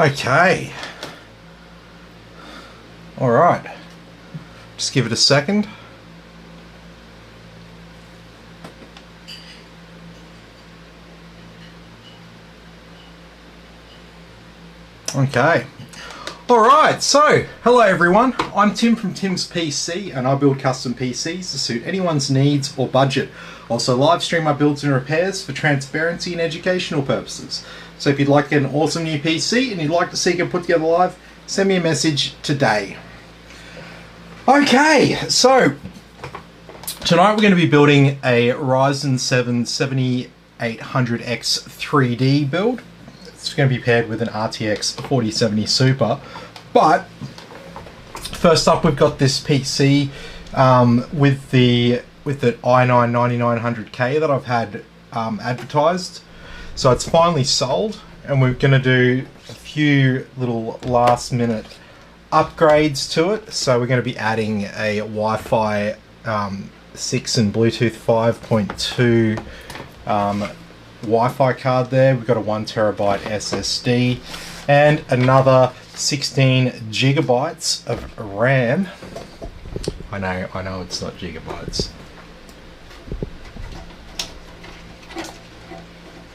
Okay. Alright. Just give it a second. Okay. Alright, so hello everyone. I'm Tim from Tim's PC and I build custom PCs to suit anyone's needs or budget. Also live stream my builds and repairs for transparency and educational purposes. So if you'd like to get an awesome new PC and you'd like to see it put together live, send me a message today. Okay, so tonight we're going to be building a Ryzen 7 7800X 3D build. It's going to be paired with an RTX 4070 Super. But first up, we've got this PC with the i9 9900K that I've had advertised. So it's finally sold, and we're going to do a few little last minute upgrades to it. So we're going to be adding a Wi-Fi 6 and Bluetooth 5.2 Wi-Fi card there. We've got a 1TB SSD and another 16 gigabytes of RAM. I know it's not gigabytes.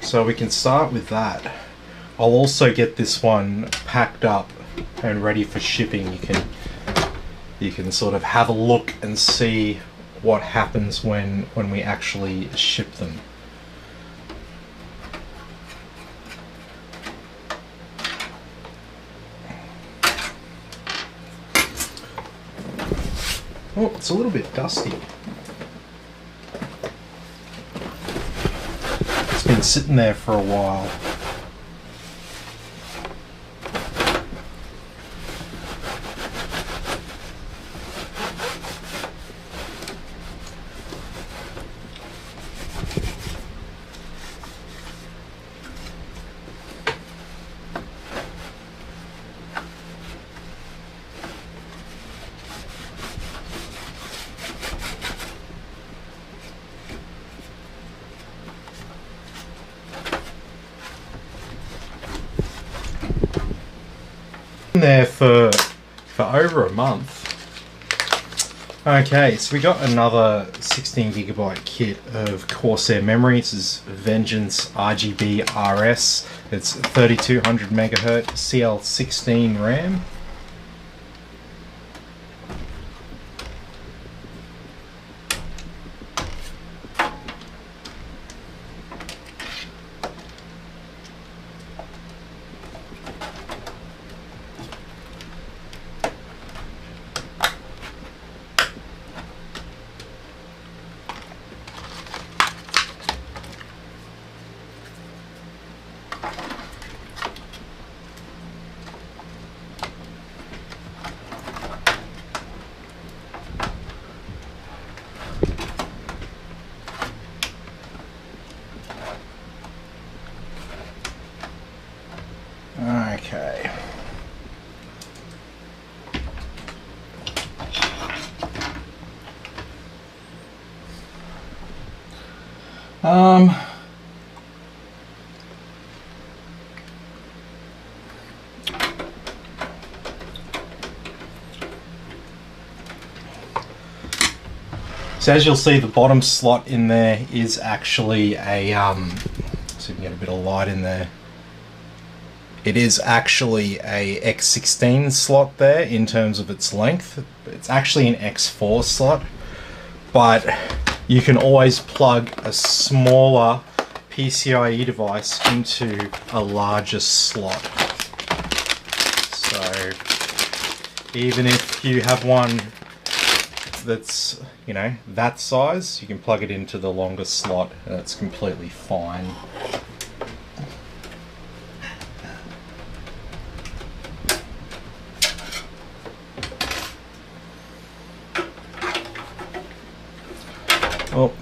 So we can start with that. I'll also get this one packed up and ready for shipping. You can sort of have a look and see what happens when we actually ship them. Oh, it's a little bit dusty. It's been sitting there for a while. There for over a month. Okay, so we got another 16 gigabyte kit of Corsair memory. This is Vengeance RGB RS. It's 3200 megahertz CL16 RAM. Okay. So as you'll see, the bottom slot in there is actually a so you can get a bit of light in there. It is actually a X16 slot there in terms of its length. It's actually an X4 slot, but you can always plug a smaller PCIe device into a larger slot. So even if you have one that's, you know, that size, you can plug it into the longer slot and it's completely fine. Oh.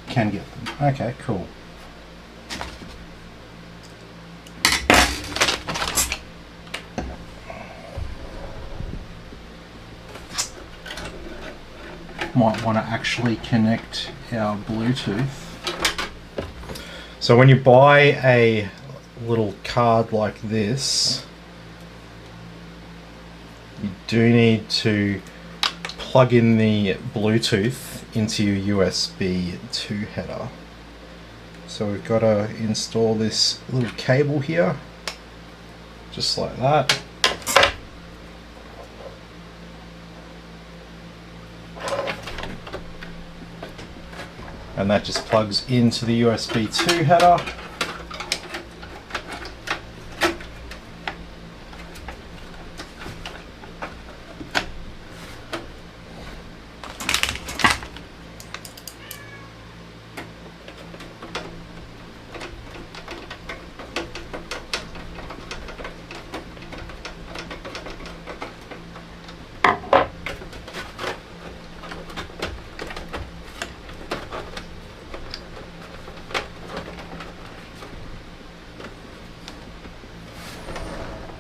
Can get them. Okay, cool. might want to actually connect our Bluetooth. So when you buy a little card like this, you do need to plug in the Bluetooth into your USB 2 header. So we've got to install this little cable here, just like that. And that just plugs into the USB 2 header.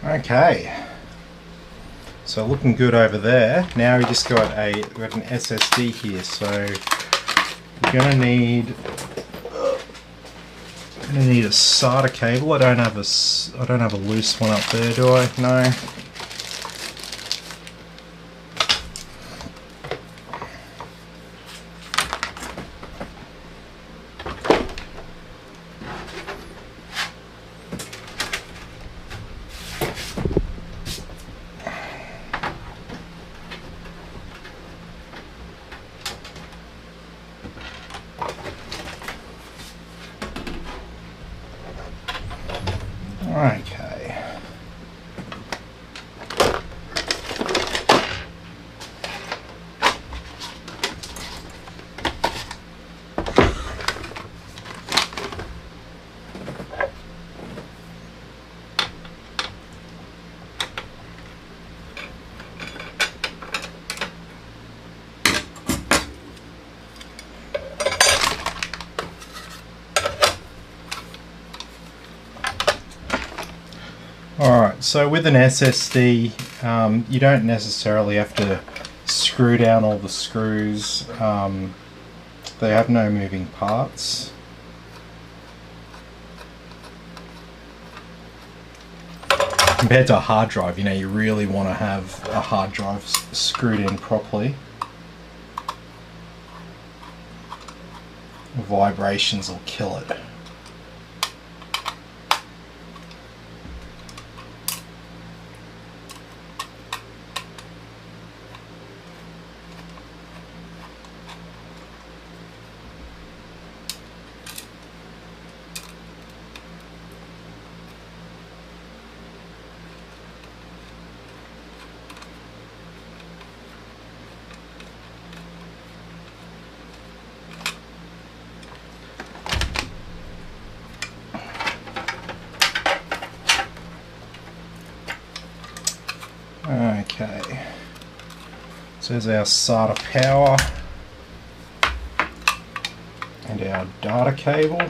Okay, so looking good over there. Now we just got an SSD here, so you're gonna need a SATA cable. I don't have a loose one up there, do I? No. Okay. Alright, so with an SSD, you don't necessarily have to screw down all the screws. They have no moving parts. Compared to a hard drive, you really want to have a hard drive screwed in properly. Vibrations will kill it. Okay, so there's our SATA power and our data cable.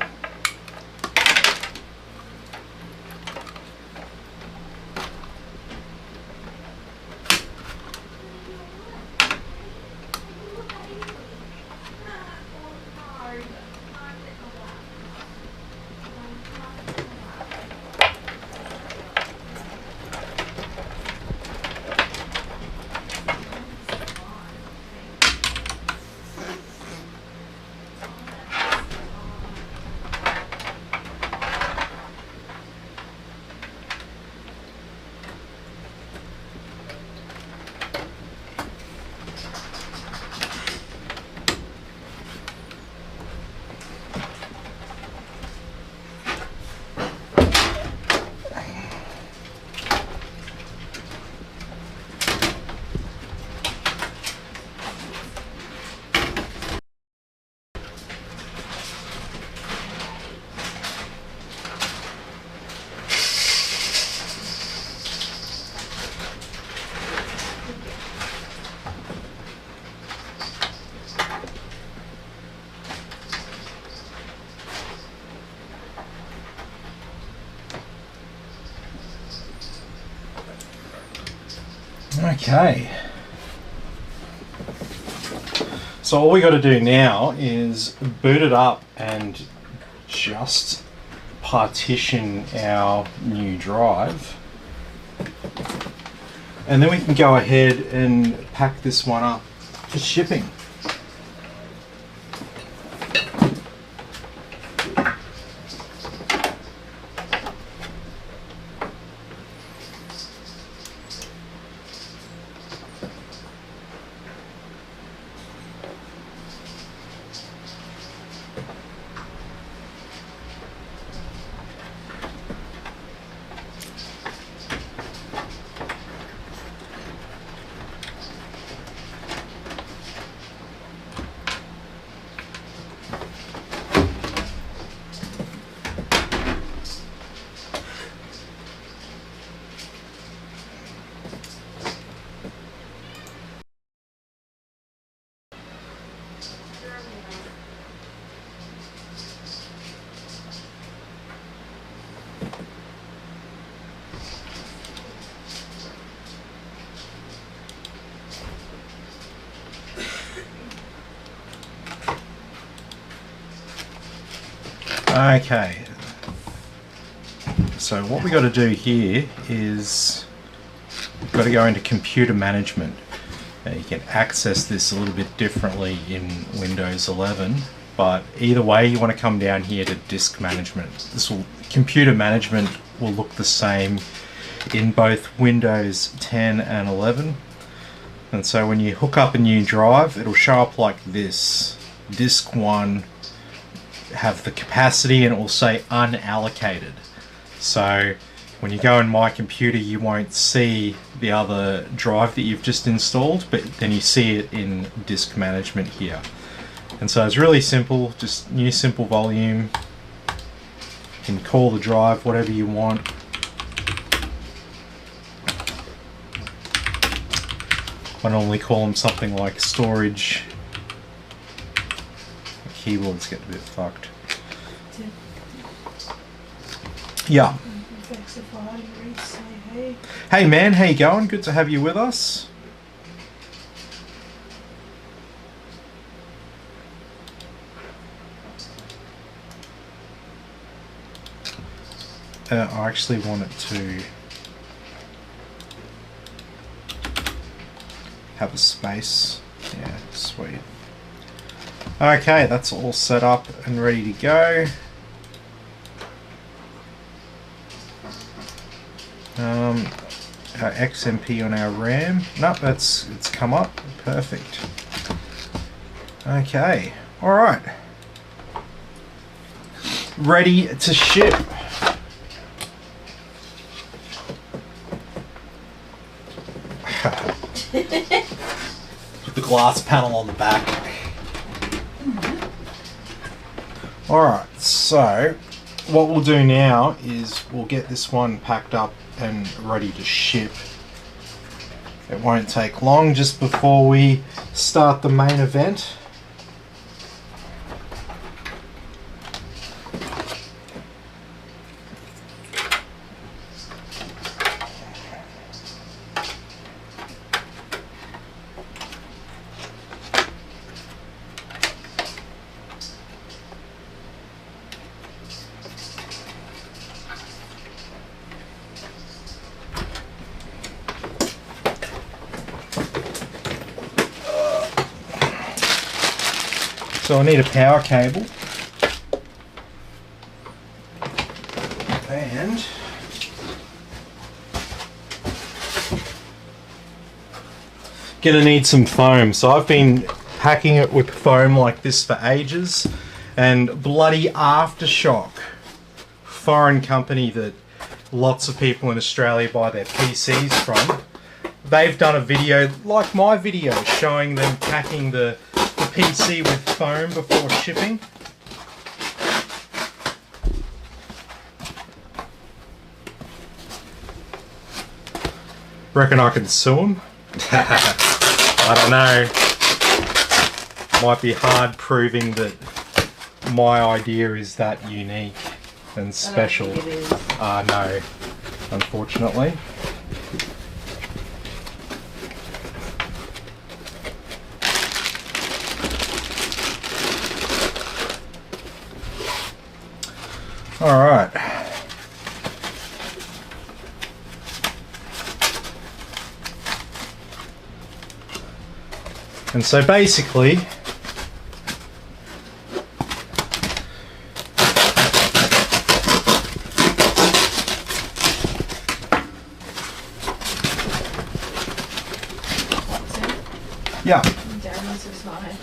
Okay, So all we got to do now is boot it up and just partition our new drive. And then we can go ahead and pack this one up for shipping. Okay, so what we got to do here is we've got to go into computer management. Now you can access this a little bit differently in Windows 11, but either way you want to come down here to disk management. Computer management will look the same in both Windows 10 and 11, and so when you hook up a new drive it'll show up like this: disk 1 have the capacity, and it will say unallocated. So when you go in My Computer you won't see the other drive that you've just installed, but then you see it in disk management here. And so it's really simple, just new simple volume. You can call the drive whatever you want. I normally call them something like storage. Keyboards get a bit fucked. Yeah. Hey man, how you going? Good to have you with us. I actually want it to have a space. Yeah, sweet. Okay, that's all set up and ready to go. Our XMP on our RAM. Nope, it's come up. Perfect. Okay, alright. Ready to ship. With the glass panel on the back. Alright, so what we'll do now is we'll get this one packed up and ready to ship. It won't take long just before we start the main event. So I need a power cable and gonna need some foam. So I've been packing it with foam like this for ages, and bloody Aftershock, foreign company that lots of people in Australia buy their PCs from, they've done a video like my video showing them packing the PC with foam before shipping. Reckon I can sue them? I don't know. Might be hard proving that my idea is that unique and special. I don't think it is. No, unfortunately. All right. And so basically, yeah. Darren says hi.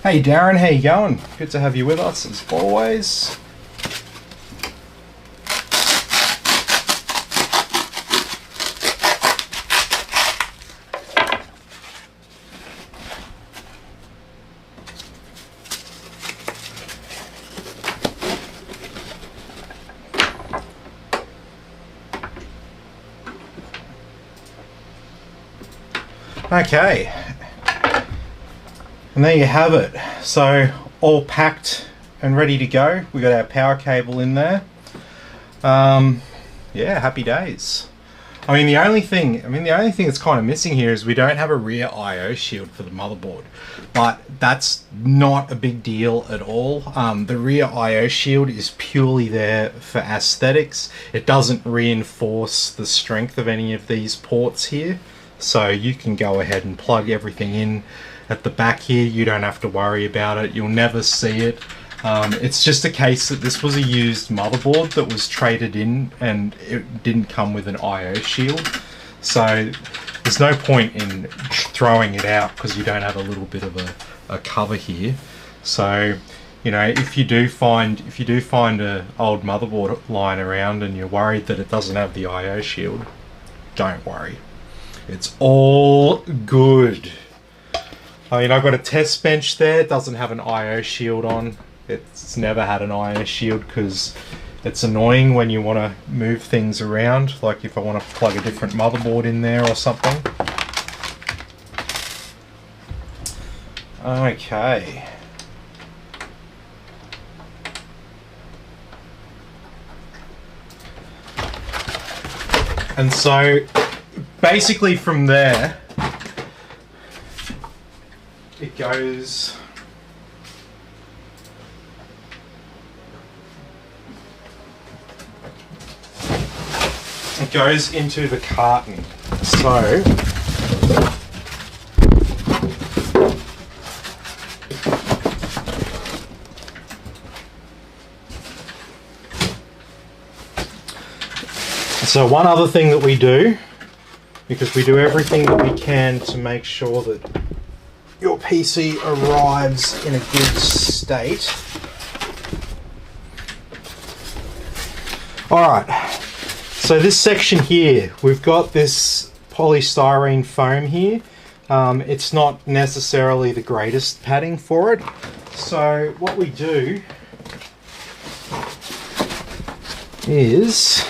Hey Darren, how you going? Good to have you with us as always. Okay, and there you have it. So all packed and ready to go. We got our power cable in there. Yeah, happy days. I mean, the only thing that's kind of missing here is we don't have a rear I/O shield for the motherboard, but that's not a big deal at all. The rear I/O shield is purely there for aesthetics. It doesn't reinforce the strength of any of these ports here. So you can go ahead and plug everything in at the back here. You don't have to worry about it. You'll never see it. It's just a case that this was a used motherboard that was traded in and it didn't come with an I/O shield. So there's no point in throwing it out because you don't have a little bit of a cover here. So, you know, if you do find an old motherboard lying around and you're worried that it doesn't have the I/O shield, don't worry. It's all good. I mean, I've got a test bench there. It doesn't have an I/O shield on. It's never had an I/O shield because it's annoying when you want to move things around. Like if I want to plug a different motherboard in there or something. Okay. And so basically from there, it goes into the carton. So one other thing that we do, because we do everything that we can to make sure that your PC arrives in a good state. Alright, so this section here, we've got this polystyrene foam here. It's not necessarily the greatest padding for it. So what we do is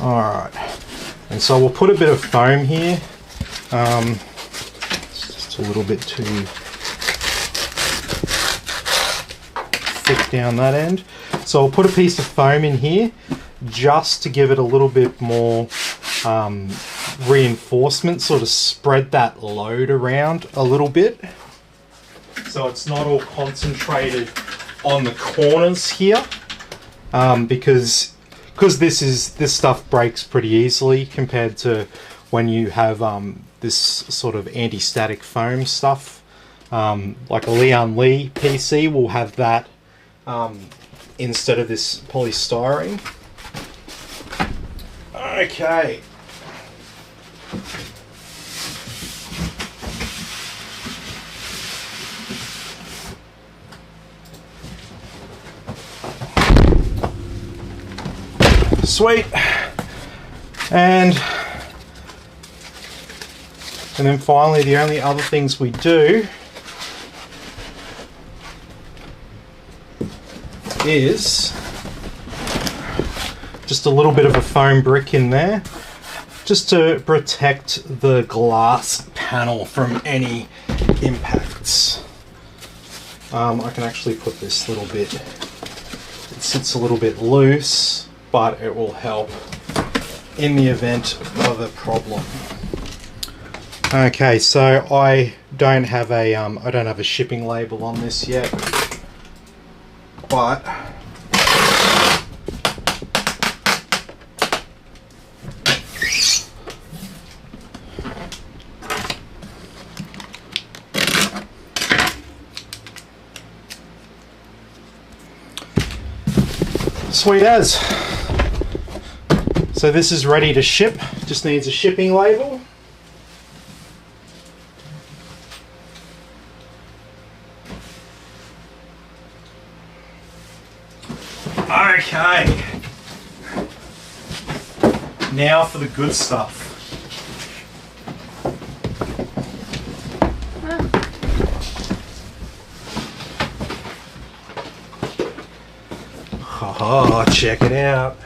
alright, and so we'll put a bit of foam here. It's just a little bit too thick down that end. So I'll put a piece of foam in here just to give it a little bit more reinforcement, sort of spread that load around a little bit. So it's not all concentrated on the corners here, because this stuff breaks pretty easily compared to when you have this sort of anti-static foam stuff. Like a Leon Lee PC will have that instead of this polystyrene. Okay. Sweet. And then finally, the only other things we do is just a little bit of a foam brick in there. just to protect the glass panel from any impacts. I can actually put this little bit, it sits a little bit loose, but it will help in the event of a problem. Okay, so I don't have a shipping label on this yet, but sweet as. So this is ready to ship, just needs a shipping label. Okay, now for the good stuff. Oh, check it out.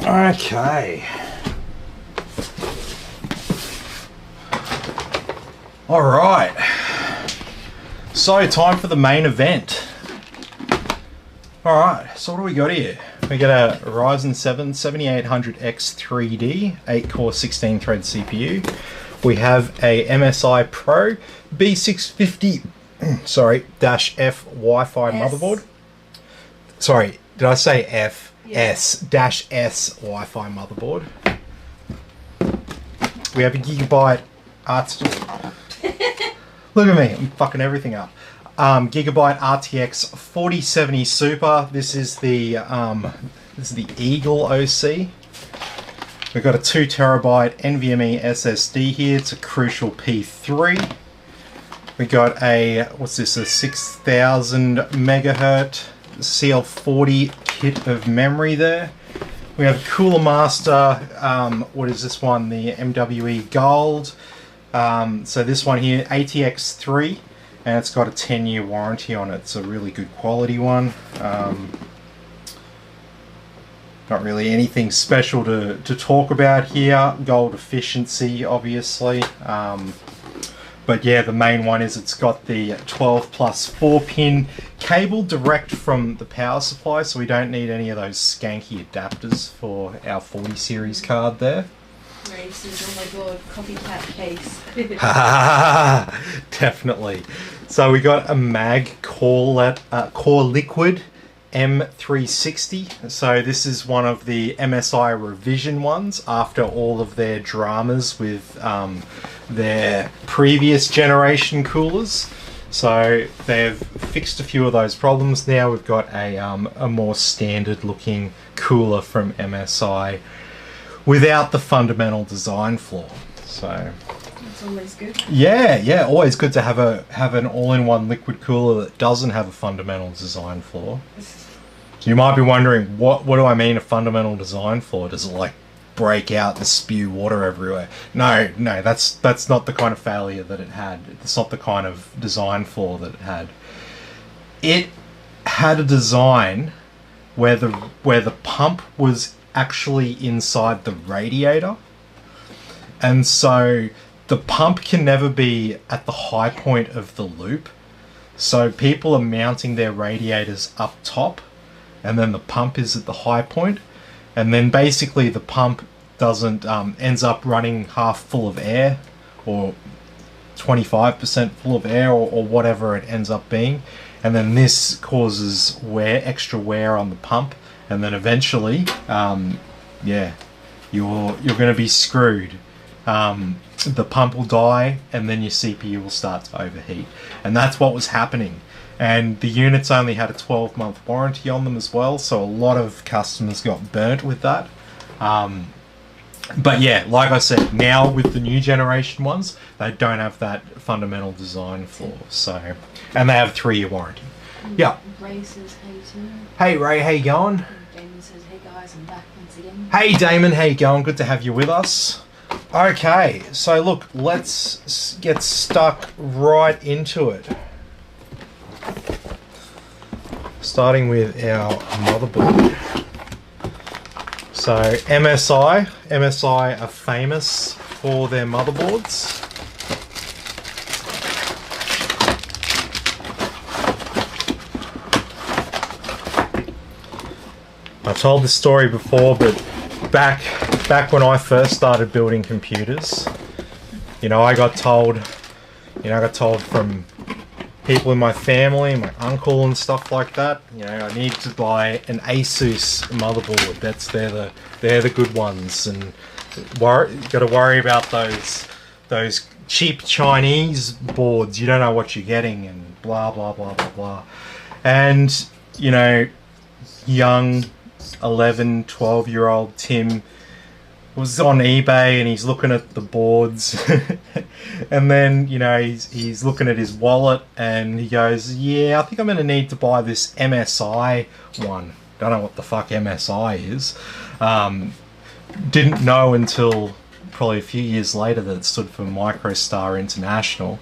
Okay. All right. So time for the main event. All right. So what do we got here? We got a Ryzen 7 7800X 3D 8-core 16-thread CPU. We have a MSI Pro B650 -F Wi-Fi motherboard. Sorry, did I say F? Yeah. S Wi-Fi motherboard. We have a Gigabyte look at me, I'm fucking everything up. Gigabyte RTX 4070 Super. This is the Eagle OC. We've got a 2 terabyte NVMe SSD here. It's a Crucial P3. We got a, what's this, a 6000 megahertz CL40 kit of memory there. We have Cooler Master, what is this one? The MWE Gold. So this one here, ATX3, and it's got a 10-year warranty on it. It's a really good quality one. Not really anything special to talk about here. Gold efficiency, obviously. But yeah, the main one is it's got the 12 plus 4-pin cable direct from the power supply, so we don't need any of those skanky adapters for our 40 series card there. Races, oh my god, copycat case. Definitely. So we got a mag Core Liquid M360. So this is one of the MSI revision ones after all of their dramas with their previous generation coolers. So they've fixed a few of those problems now. We've got a more standard looking cooler from MSI without the fundamental design flaw. So it's always good. Yeah, always good to have an all-in-one liquid cooler that doesn't have a fundamental design flaw. So you might be wondering, what do I mean a fundamental design flaw? Does it like break out and spew water everywhere? No, that's not the kind of failure that it had. It's not the kind of design flaw that it had. It had a design where the pump was actually inside the radiator, and so the pump can never be at the high point of the loop. So people are mounting their radiators up top, and then the pump is at the high point, and then basically the pump doesn't ends up running half full of air, or 25% full of air, or whatever it ends up being, and then this causes extra wear on the pump, and then eventually, yeah, you're going to be screwed. The pump will die, and then your CPU will start to overheat, and that's what was happening. And the units only had a 12-month warranty on them as well, so a lot of customers got burnt with that. But yeah, like I said, now with the new generation ones, they don't have that fundamental design flaw. So, and they have a 3-year warranty. Yeah. Ray says hey too. Hey Ray, how you going? Damon says hey guys, I'm back once again. Hey Damon, how you going? Good to have you with us. Okay, so look, let's get stuck right into it. Starting with our motherboard. So MSI are famous for their motherboards. I've told this story before, but back when I first started building computers, you know, I got told from people in my family, my uncle and stuff like that, you know, I need to buy an Asus motherboard. They're the good ones, and got to worry about those cheap Chinese boards. You don't know what you're getting, and blah blah blah blah blah. And you know, young 11, 12-year-old Tim was on eBay, and he's looking at the boards and then, you know, he's looking at his wallet, and he goes, yeah, I think I'm going to need to buy this MSI one. Don't know what the fuck MSI is. Didn't know until probably a few years later that it stood for MicroStar International.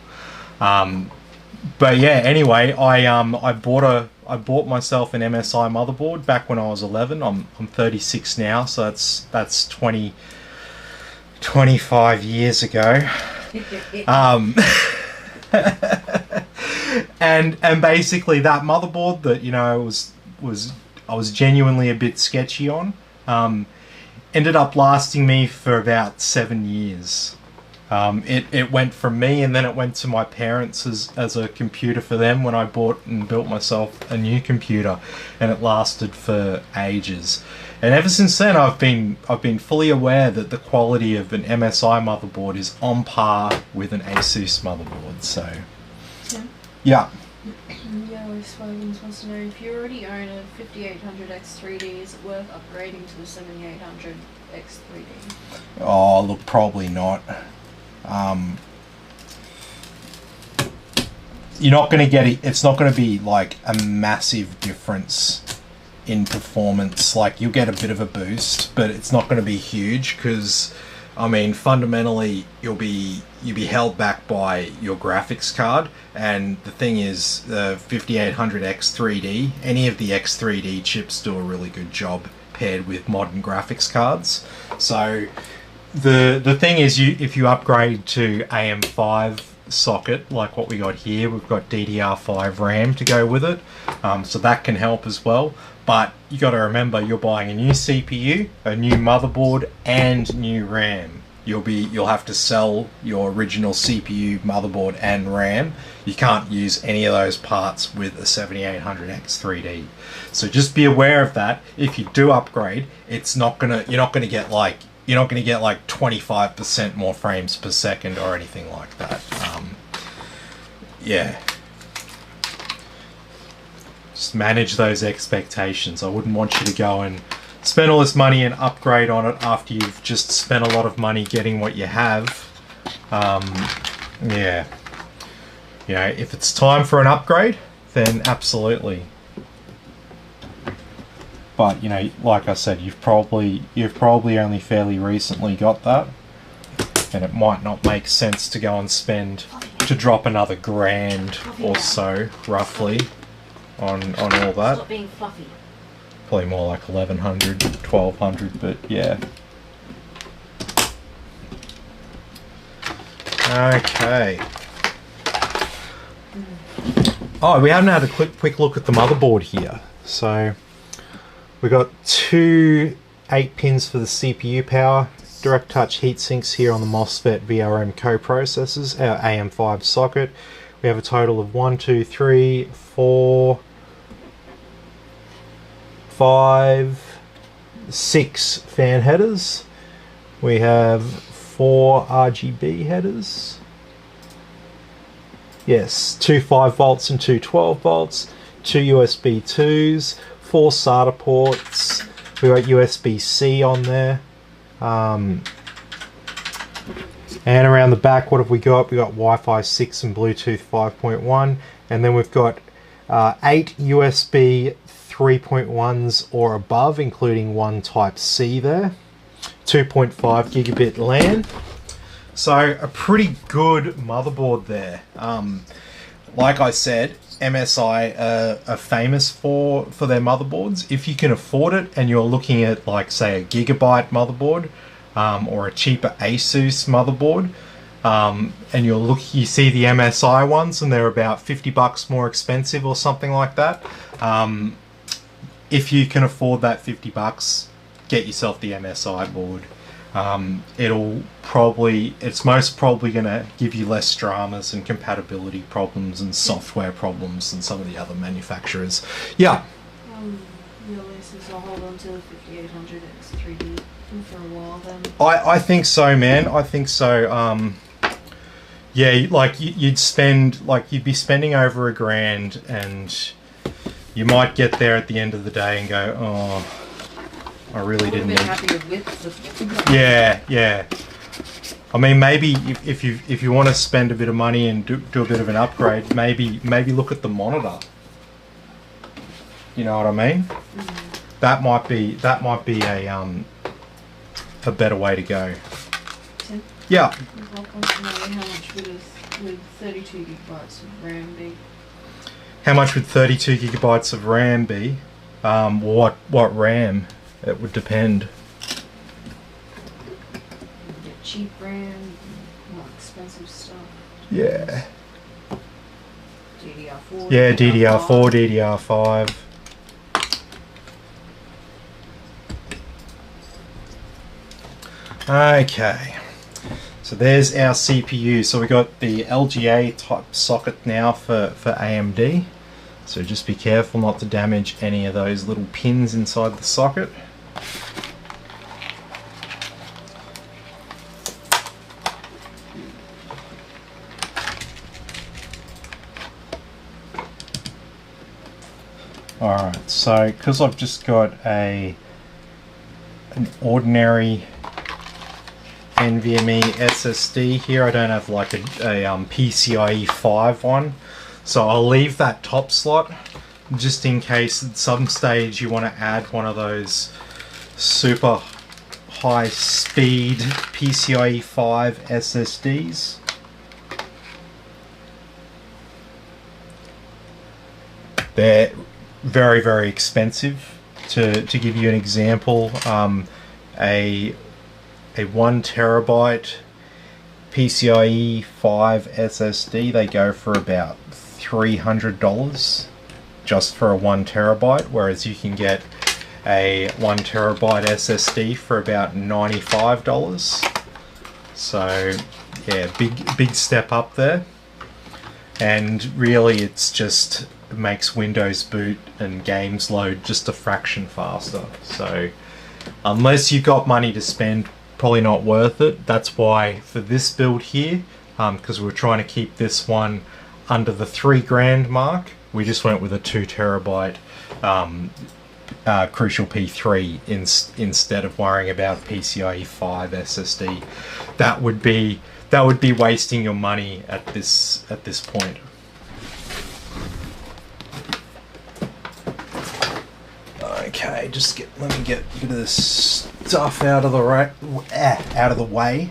But yeah, anyway, I bought myself an MSI motherboard back when I was 11. I'm 36 now, so that's 25 years ago. And basically that motherboard that, you know, I was genuinely a bit sketchy on, ended up lasting me for about 7 years. It went from me, and then it went to my parents as a computer for them when I bought and built myself a new computer, and it lasted for ages. And ever since then, I've been fully aware that the quality of an MSI motherboard is on par with an Asus motherboard. So, yeah. Yellow Slogans wants to know, if you already own a 5800X3D, is it worth upgrading to the 7800X3D? Oh, look, probably not. You're not going to get it. It's not going to be like a massive difference in performance. Like, you'll get a bit of a boost, but it's not going to be huge, because I mean, fundamentally you'll be held back by your graphics card. And the thing is, the 5800X3D, any of the X3D chips do a really good job paired with modern graphics cards. So the thing is, if you upgrade to AM5 socket like what we got here, we've got DDR5 RAM to go with it, so that can help as well. But you got to remember, you're buying a new CPU, a new motherboard, and new RAM. You'll have to sell your original CPU, motherboard, and RAM. You can't use any of those parts with a 7800X3D. So just be aware of that. If you do upgrade, you're not gonna get like 25% more frames per second or anything like that. Yeah. Just manage those expectations. I wouldn't want you to go and spend all this money and upgrade on it after you've just spent a lot of money getting what you have. Yeah. You know, if it's time for an upgrade, then absolutely. But, you know, like I said, you've probably only fairly recently got that, and it might not make sense to go and drop another grand or so, roughly, on all that. Stop being fluffy. Probably more like 1100, 1200, but yeah. Okay. Oh, we haven't had a quick look at the motherboard here. So we got two 8 pins for the CPU power, direct touch heatsinks here on the MOSFET VRM coprocessors, our AM5 socket. We have a total of 1, 2, 3, 4, 5, 6 fan headers. We have 4 RGB headers. Yes, 2 5 volts and 2 12 volts, 2 USB 2s, 4 SATA ports. We got USB-C on there. And around the back, what have we got? We got Wi-Fi 6 and Bluetooth 5.1, and then we've got 8 USB 3.1s or above, including one Type-C there. 2.5 gigabit LAN. So a pretty good motherboard there. Like I said, MSI are famous for their motherboards. If you can afford it and you're looking at, like, say, a Gigabyte motherboard or a cheaper Asus motherboard, and you see the MSI ones and they're about $50 more expensive or something like that. If you can afford that $50, get yourself the MSI board. It's most probably going to give you less dramas and compatibility problems and software problems than some of the other manufacturers. Yeah. Your leases will hold on to the 5800 X3D for a while then. I think so, man. I think so. Yeah, like you'd be spending over $1,000, and you might get there at the end of the day and go, oh, I really didn't need. Happier with the 50. Yeah. I mean, maybe if you want to spend a bit of money and do a bit of an upgrade, maybe look at the monitor. You know what I mean? Mm-hmm. That might be a better way to go. So, yeah. How much would 32 gigabytes of RAM be? How much would 32 gigabytes of RAM be? What RAM? It would depend. You get cheap RAM, more expensive stuff. Yeah. DDR4. Yeah, DDR4, DDR5. Okay. So there's our CPU. So we got the LGA type socket now for AMD. So just be careful not to damage any of those little pins inside the socket. Alright, so because I've just got an ordinary NVMe SSD here, I don't have like a PCIe 5 one, so I'll leave that top slot just in case at some stage you want to add one of those super high speed PCIe 5 SSDs. They're very, very expensive. To give you an example, a 1 terabyte PCIe 5 SSD, they go for about $300 just for a 1 terabyte, whereas you can get a 1 terabyte SSD for about $95. So yeah, big step up there. And really it's just makes Windows boot and games load just a fraction faster. So unless you've got money to spend, probably not worth it. That's why for this build here, because we're trying to keep this one under the $3,000 mark, we just went with a 2 terabyte Crucial P3 instead of worrying about PCIe 5 SSD. That would be wasting your money at this point. Okay, let me get a bit of this stuff out of the way.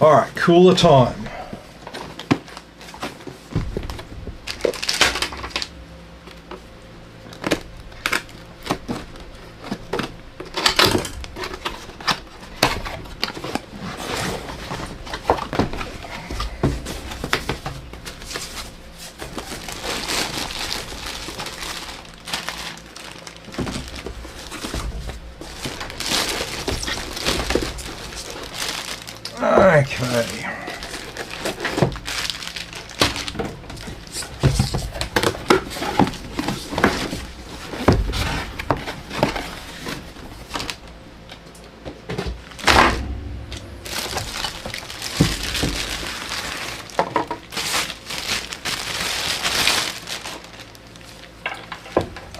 All right, cooler time. Okay.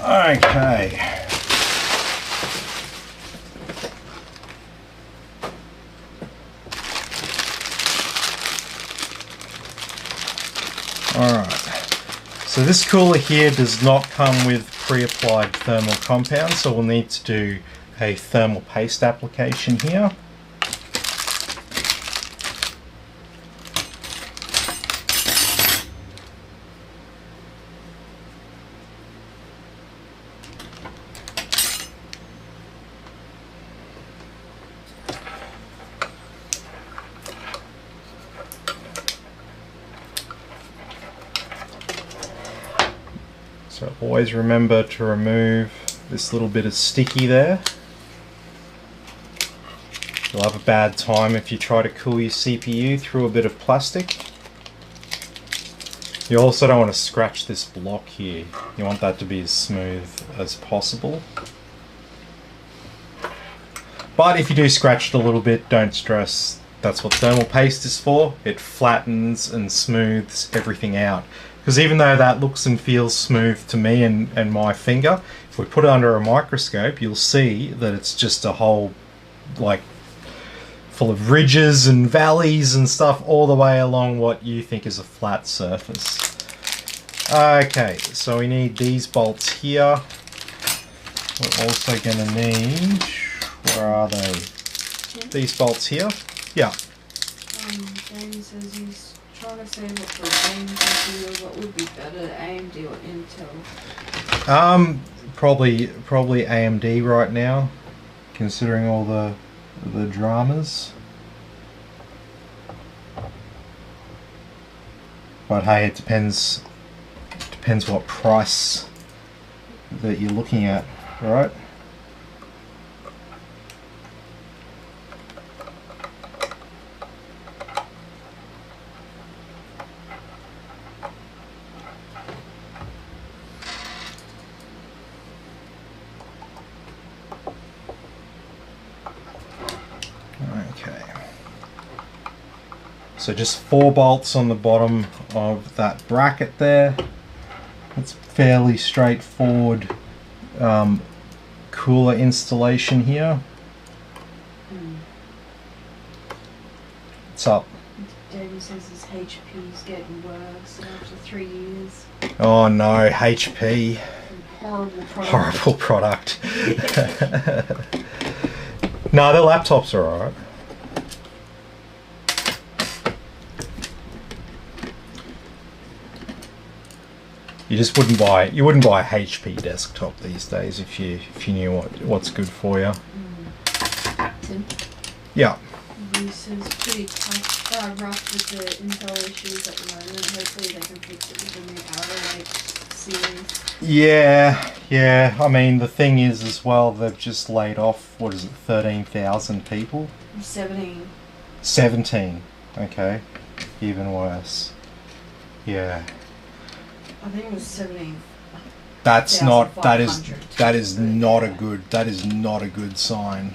Okay. Alright. So this cooler here does not come with pre-applied thermal compound, so we'll need to do a thermal paste application here. So always remember to remove this little bit of sticky there. You'll have a bad time if you try to cool your CPU through a bit of plastic. You also don't want to scratch this block here. You want that to be as smooth as possible. But if you do scratch it a little bit, don't stress. That's what thermal paste is for. It flattens and smooths everything out. Because even though that looks and feels smooth to me and my finger, if we put it under a microscope, you'll see that it's just a whole, like, full of ridges and valleys and stuff all the way along what you think is a flat surface. Okay, so we need these bolts here. We're also going to need, where are they? These bolts here. Yeah. James says he's trying to say what for game computer, what would be better, AMD or Intel? Probably AMD right now, considering all the dramas. But hey, it depends what price that you're looking at, right? Okay. So just 4 bolts on the bottom of that bracket there. It's fairly straightforward cooler installation here. What's up? David says his HP's getting worse after 3 years. Oh no, HP. Horrible product. Horrible product. No, the laptops are alright. You just wouldn't buy a HP desktop these days if you knew what's good for you. Tim? Yeah. This is pretty tough, rough with the Intel issues at the moment. Hopefully they can fix it with the new Arrow Lake series. Yeah. I mean, the thing is as well, they've just laid off, what is it, 13,000 people? 17. 17. Okay. Even worse. Yeah. I think it was 17. That is not a good sign.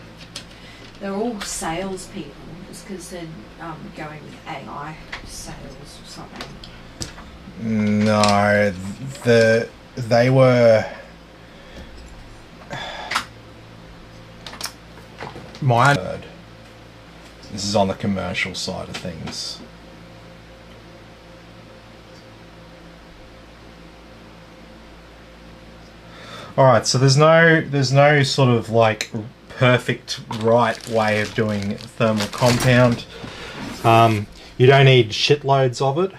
They're all salespeople, just because they're going with AI sales or something. No, they were. This is on the commercial side of things. Alright, so there's no sort of like perfect right way of doing thermal compound. You don't need shitloads of it.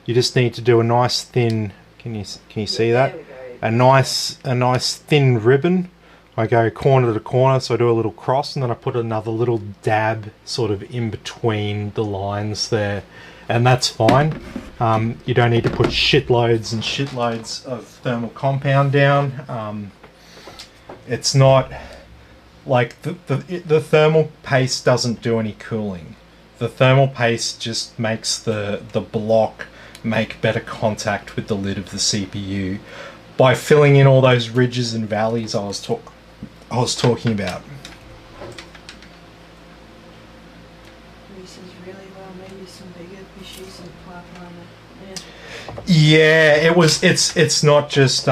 You just need to do a nice thin, can you see that? There we go. A nice thin ribbon. I go corner to corner, so I do a little cross, and then I put another little dab sort of in between the lines there, and that's fine. You don't need to put shitloads and shitloads of thermal compound down. It's not like the thermal paste doesn't do any cooling. the thermal paste just makes the block make better contact with the lid of the CPU by filling in all those ridges and valleys I was talking about. Really well, maybe some bigger issues in the pipeline. Yeah, it's not just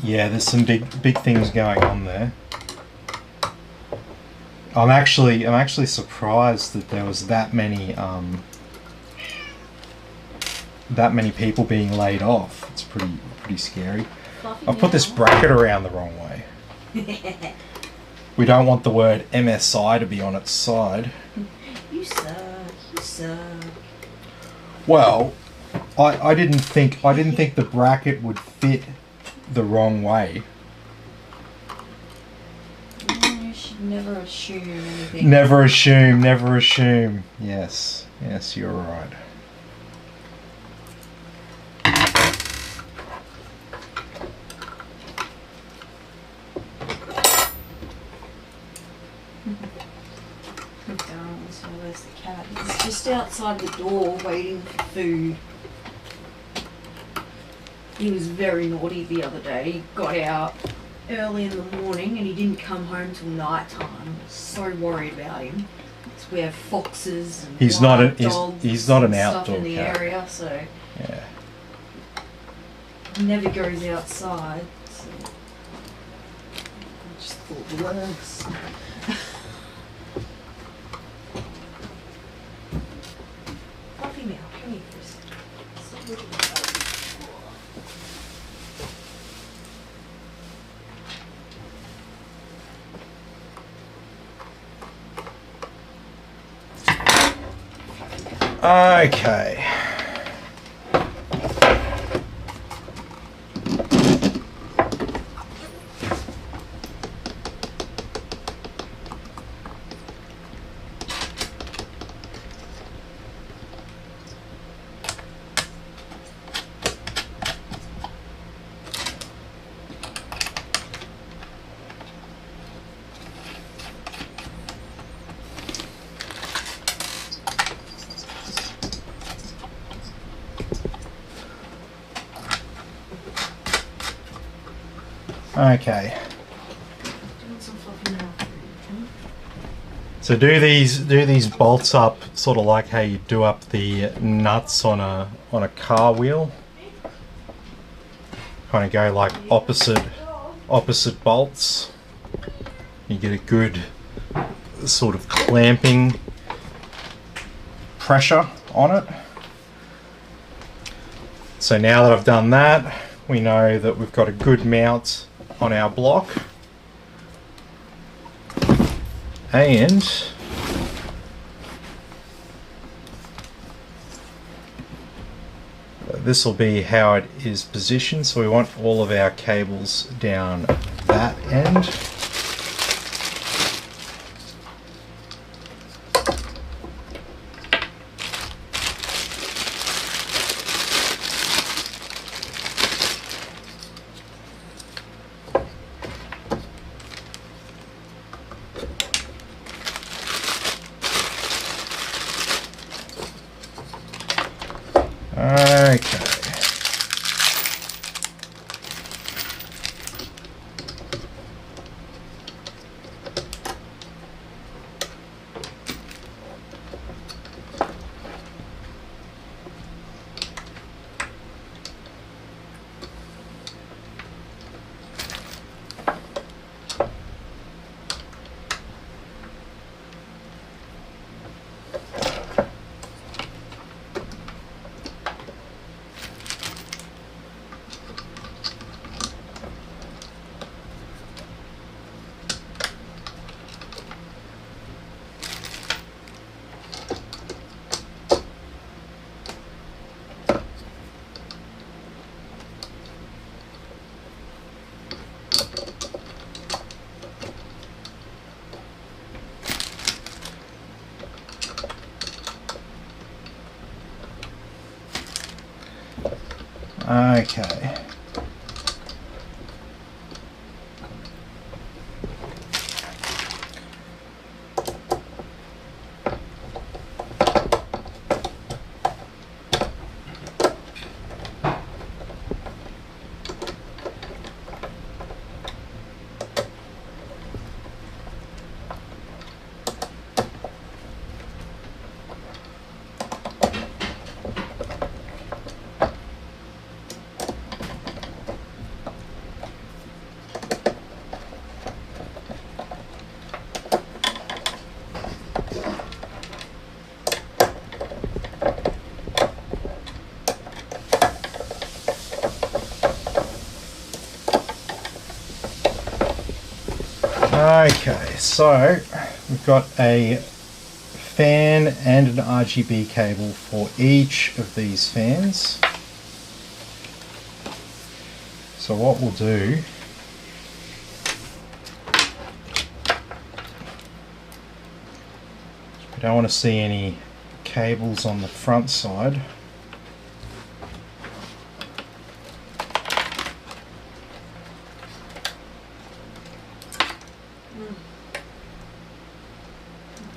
yeah, there's some big things going on there. I'm actually surprised that there was that many people being laid off. It's pretty scary. I've put this bracket around the wrong way. We don't want the word MSI to be on its side. You suck. You suck. Well, I didn't think the bracket would fit the wrong way. You should never assume anything. Never assume. Yes, you're right. Where's the cat? He's just outside the door waiting for food. He was very naughty the other day. He got out early in the morning and he didn't come home till night time. I was so worried about him. It's where foxes and he's not an outdoor stuff in the cat. area, so Yeah. he never goes outside. So I just thought the worst. Puppy Meow, come here for a second. Stop looking at that. Okay. Okay. Doing some fluffy mouth. So do these bolts up sort of like how you do up the nuts on a car wheel. Kind of go like opposite bolts. You get a good sort of clamping pressure on it. So now that I've done that, we know that we've got a good mount on our block. And this will be how it is positioned. So we want all of our cables down that end. Okay. Okay. Okay, so we've got a fan and an RGB cable for each of these fans. So what we'll do, we don't want to see any cables on the front side.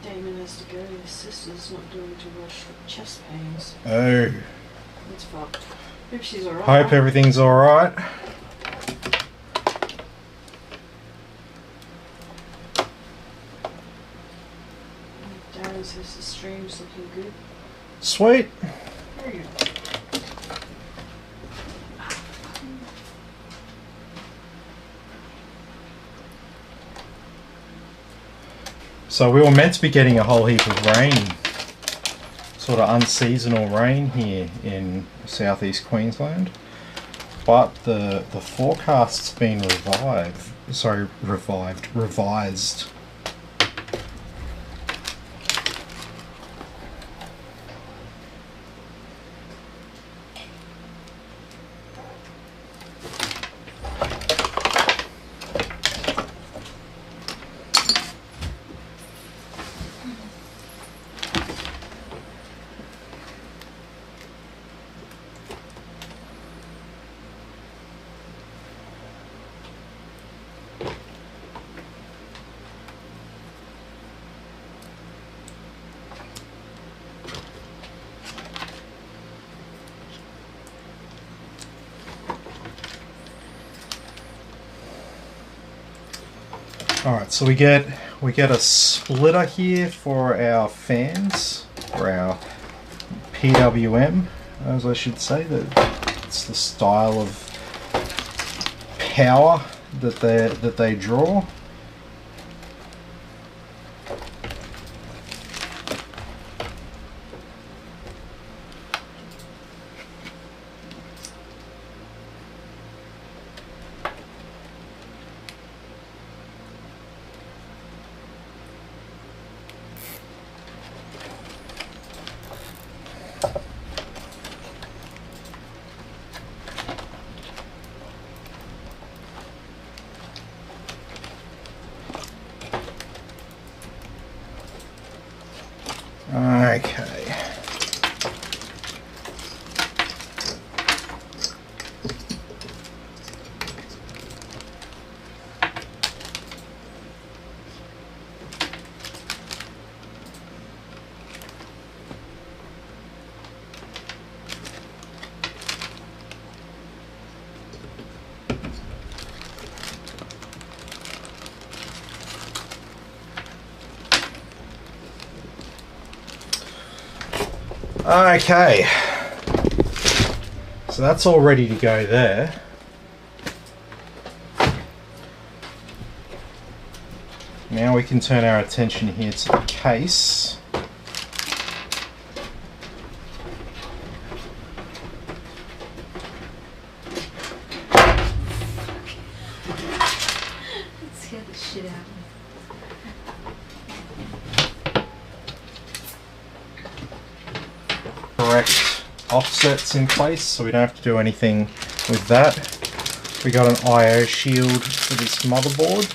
Damon has to go. His sister's not doing too much for chest pains. Oh. It's fucked. Hope she's alright. Hope everything's alright. Darren says the stream's looking good. Sweet. Very good. So we were meant to be getting a whole heap of rain, sort of unseasonal rain here in southeast Queensland, but the forecast's been revised. Alright, so we get a splitter here for our fans, for our PWM, as I should say. It's the style of power that they draw. Okay. Okay, so that's all ready to go there. Now we can turn our attention here to the case. That scared the shit out of me. Correct offsets in place, so we don't have to do anything with that. We got an IO shield for this motherboard.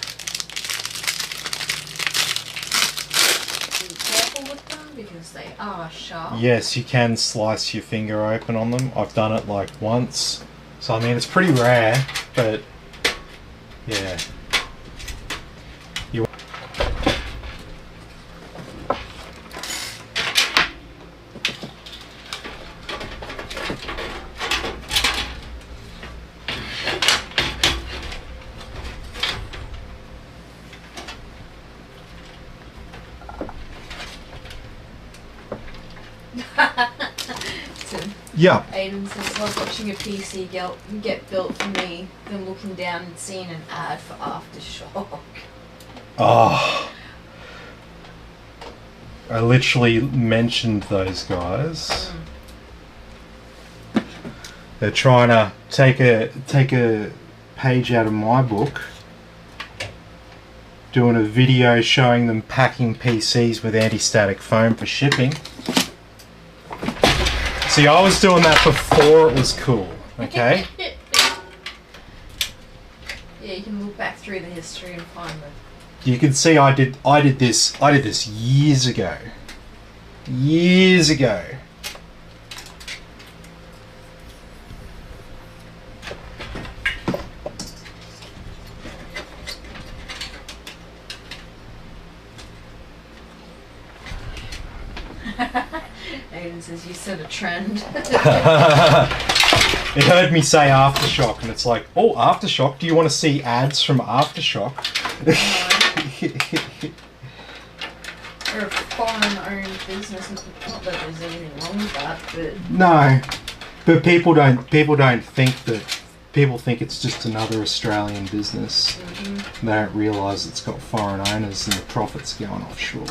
Be careful with them because they are sharp. Yes, you can slice your finger open on them. I've done it like once, so I mean it's pretty rare, but yeah. Yeah. Aiden says, I was watching a PC get built for me, then looking down and seeing an ad for Aftershock. Oh. I literally mentioned those guys. They're trying to take a page out of my book doing a video showing them packing PCs with anti-static foam for shipping. See, I was doing that before it was cool, okay? Yeah, you can look back through the history and find them. You can see I did this years ago. Years ago. Aiden says you set a trend. It heard me say Aftershock, and it's like, oh, Aftershock, do you want to see ads from Aftershock? They're a foreign-owned business, not that there's anything wrong with that, but... No, but people think it's just another Australian business. Mm-hmm. They don't realise it's got foreign owners and the profits going offshore.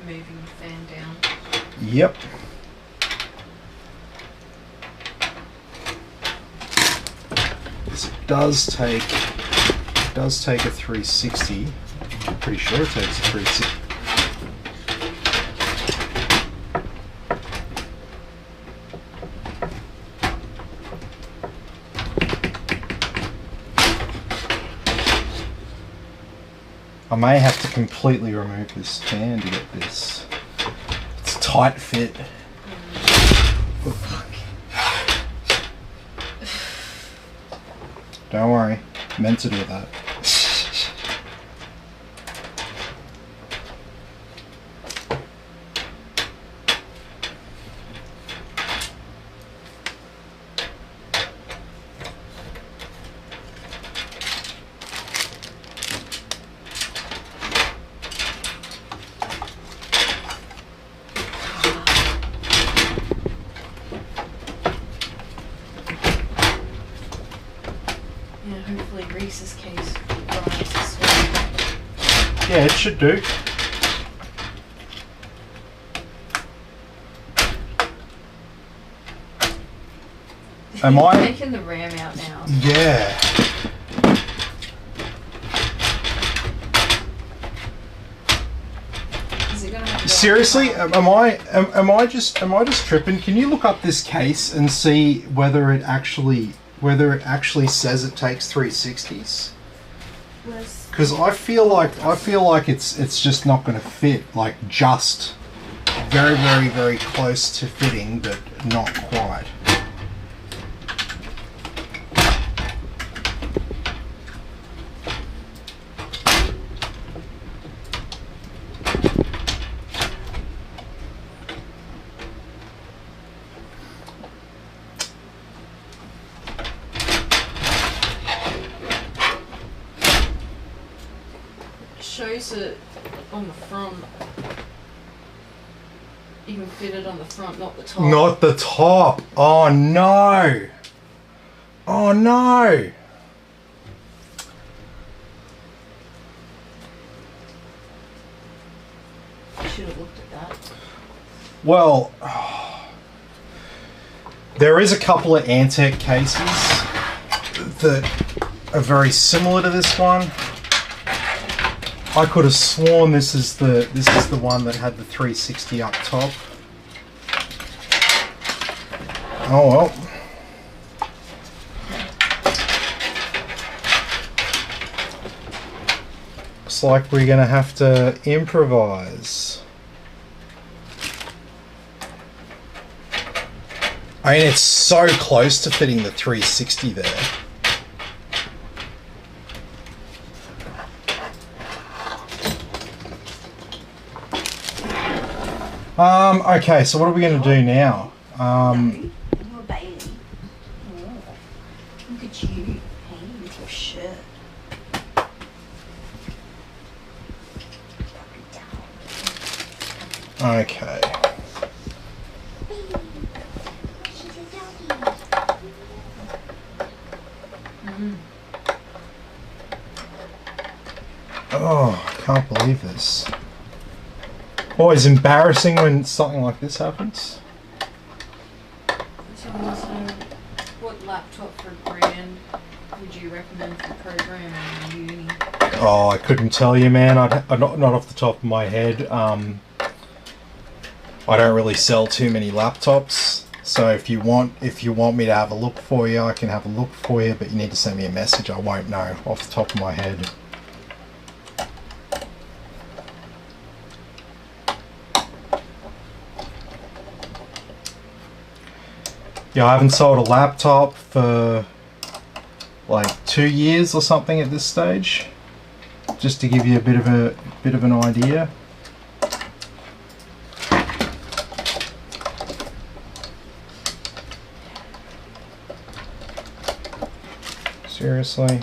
Moving the fan down. Yep. It does take a 360. I'm pretty sure it takes a 360. I may have to completely remove this fan to get this. It's a tight fit. Don't worry, meant to do that. Hopefully Reese's case arrives this week. Yeah, it should do. Am I taking the RAM out now? Yeah. Is it gonna have to Seriously, am I just tripping? Can you look up this case and see whether it actually says it takes 360s? Because I feel like it's just not going to fit. Like just very, very, very close to fitting, but not quite. Shows it on the front. You can fit it on the front, not the top. Not the top. Oh no. Oh no. I should have looked at that. Well, there is a couple of Antec cases that are very similar to this one. I could have sworn this is the one that had the 360 up top. Oh well. Looks like we're gonna have to improvise. I mean, it's so close to fitting the 360 there. Okay, so what are we going to do now? You're a baby. Oh, look at you, hey, with your shirt. Okay. Oh, I can't believe this. Always embarrassing when something like this happens. So what laptop for grand would you recommend for programming in uni? Oh, I couldn't tell you, man. Not off the top of my head. I don't really sell too many laptops. So if you want me to have a look for you, I can have a look for you. But you need to send me a message. I won't know off the top of my head. Yeah, I haven't sold a laptop for like 2 years or something at this stage. Just to give you a bit of an idea. Seriously.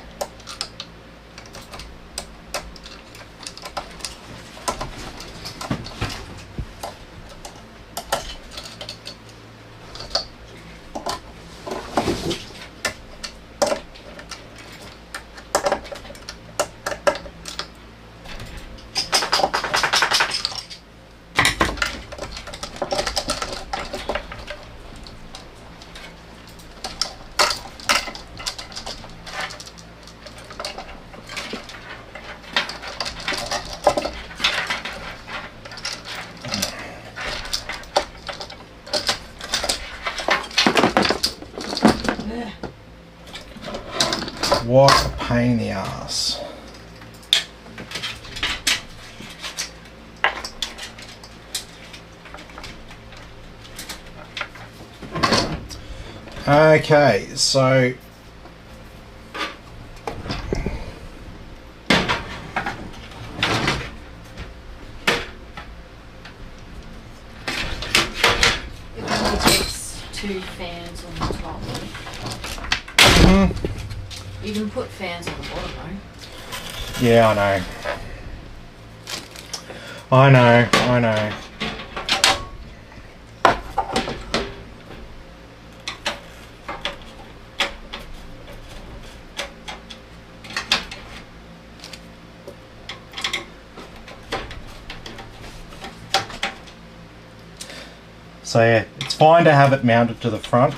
What a pain in the ass. Okay, so It only takes 2 fans on the top. You can put fans on the bottom though. yeah, I know. So yeah, it's fine to have it mounted to the front.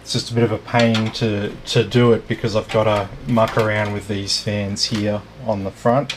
It's just a bit of a pain to do it because I've got to muck around with these fans here on the front.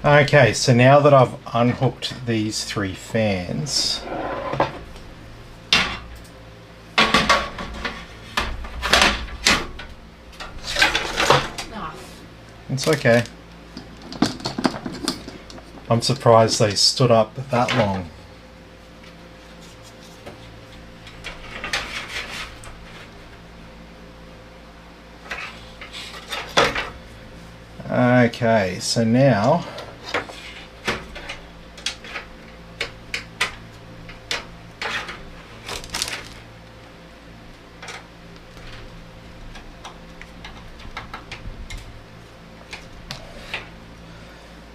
Okay, so now that I've unhooked these 3 fans, it's okay. I'm surprised they stood up that long. Okay, so now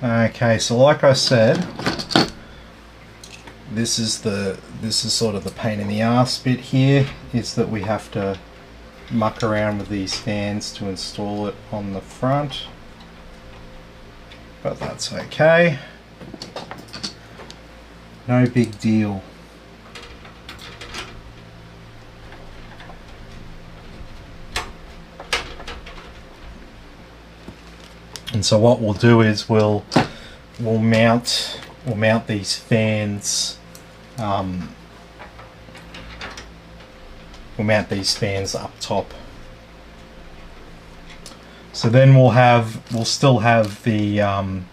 okay, so like I said, this is sort of the pain in the ass bit here, is that we have to muck around with these fans to install it on the front. But that's okay. No big deal. And so what we'll do is we'll mount these fans. We'll mount these fans up top. So then we'll still have good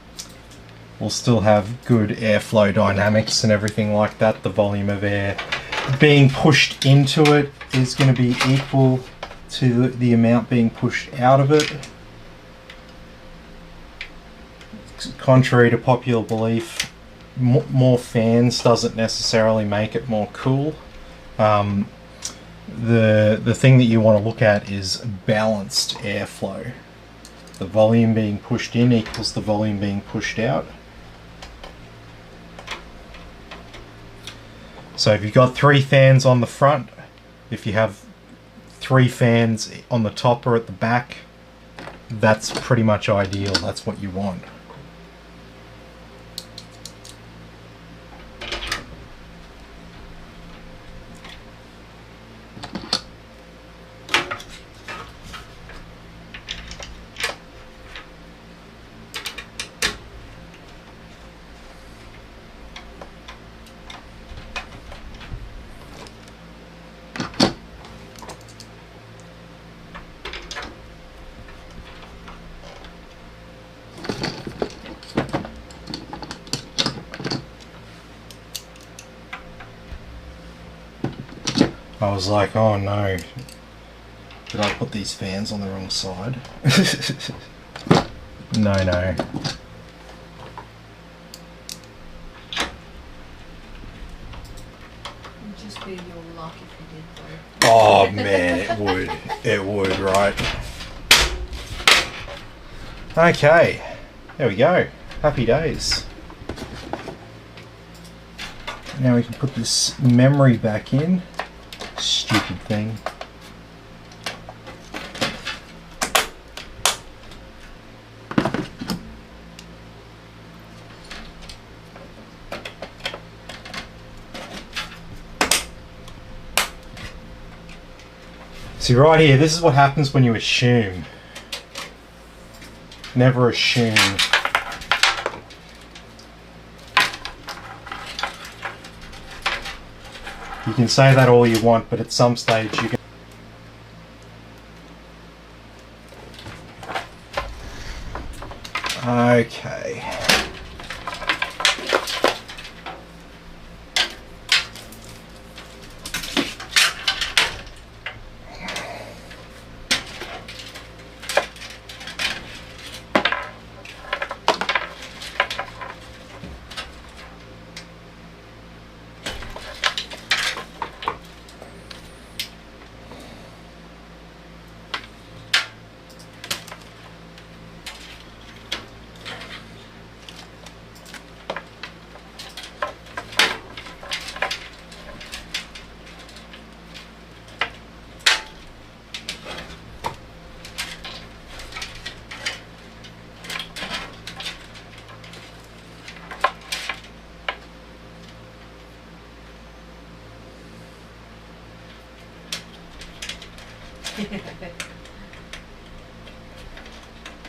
airflow dynamics and everything like that. The volume of air being pushed into it is going to be equal to the amount being pushed out of it. Contrary to popular belief, more fans doesn't necessarily make it more cool. The thing that you want to look at is balanced airflow. The volume being pushed in equals the volume being pushed out. So if you've got 3 fans on the front, if you have 3 fans on the top or at the back, that's pretty much ideal. That's what you want. I was like, oh no, did I put these fans on the wrong side? No. It'd just be your luck if you did though. Oh man, it would, right? Okay, there we go. Happy days. Now we can put this memory back in. Stupid thing. See right here, this is what happens when you assume. Never assume. You can say that all you want, but at some stage you can... Okay.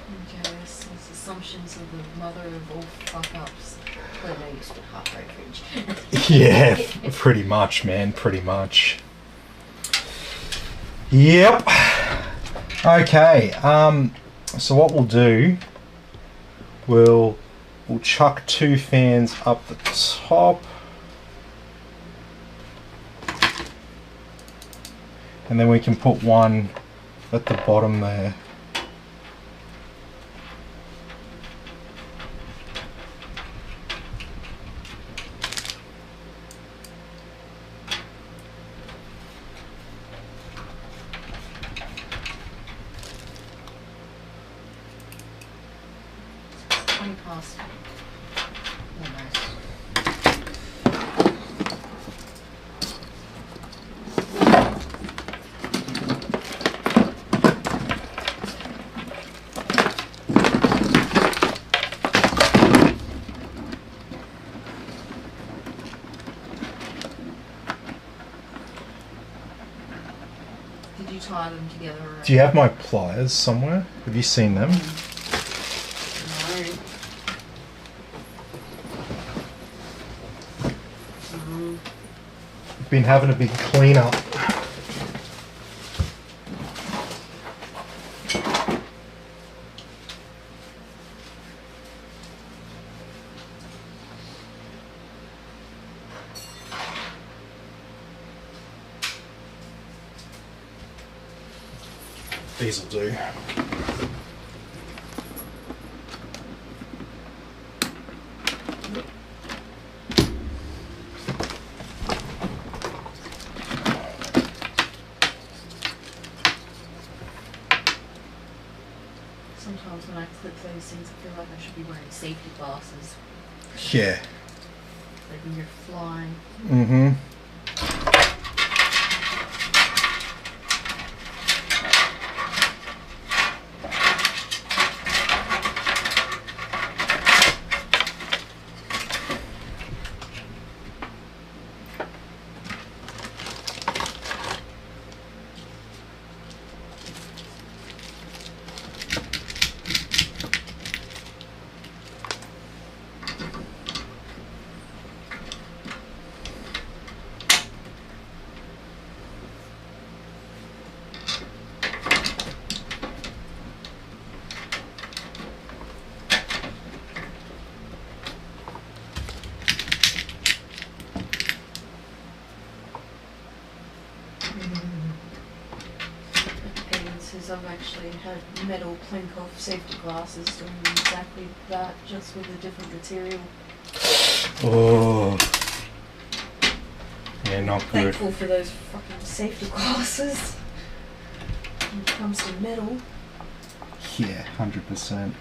Okay, so it's assumptions of the mother of all fuck-ups. Well, no, you spit halfway fridge. Yeah, pretty much, man, pretty much. Yep. Okay, so what we'll do, we'll chuck 2 fans up the top. And then we can put one at the bottom there. Past. Almost. Did you tie them together? Do you have my pliers somewhere? Have you seen them? Been having a big clean up. These will do. Sometimes when I clip those things, I feel like I should be wearing safety glasses. Yeah. Like when you're flying. Mm-hmm. Aiden says I've actually had metal clink off safety glasses doing exactly that, just with a different material. Oh. Yeah, not good. Thankful for those fucking safety glasses. When it comes to metal. Yeah, 100%.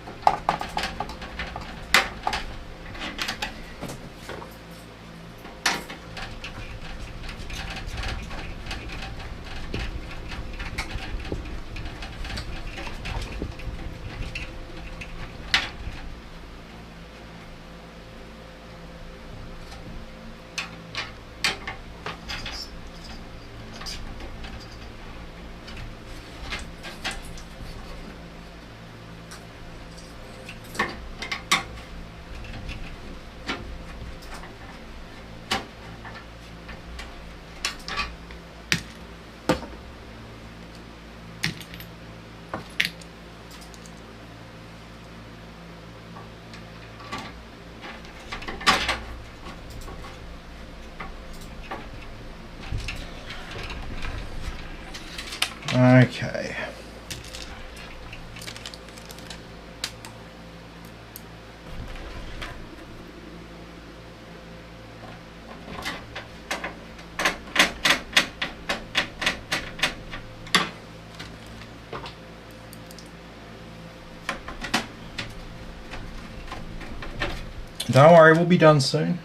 Okay. Don't worry, we'll be done soon.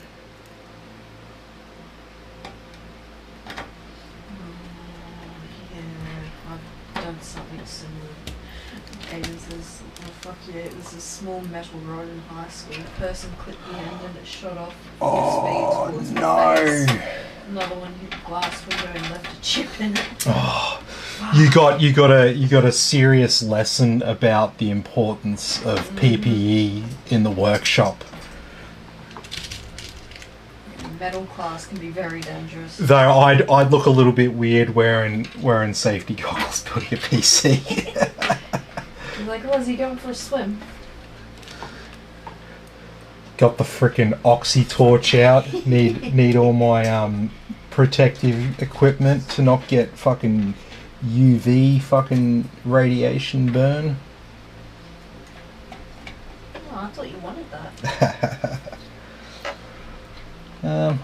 There's a small metal rod in high school. A person clipped the end and it shot off. Oh, towards no. the face. Another one hit the glass window and left a chip in it. Oh, you got a serious lesson about the importance of PPE in the workshop. Metal class can be very dangerous. Though I'd look a little bit weird wearing safety goggles building a PC. He's like, oh, is he going for a swim? Got the frickin' oxy torch out. Need all my protective equipment to not get fucking UV fucking radiation burn. Oh, I thought you wanted that.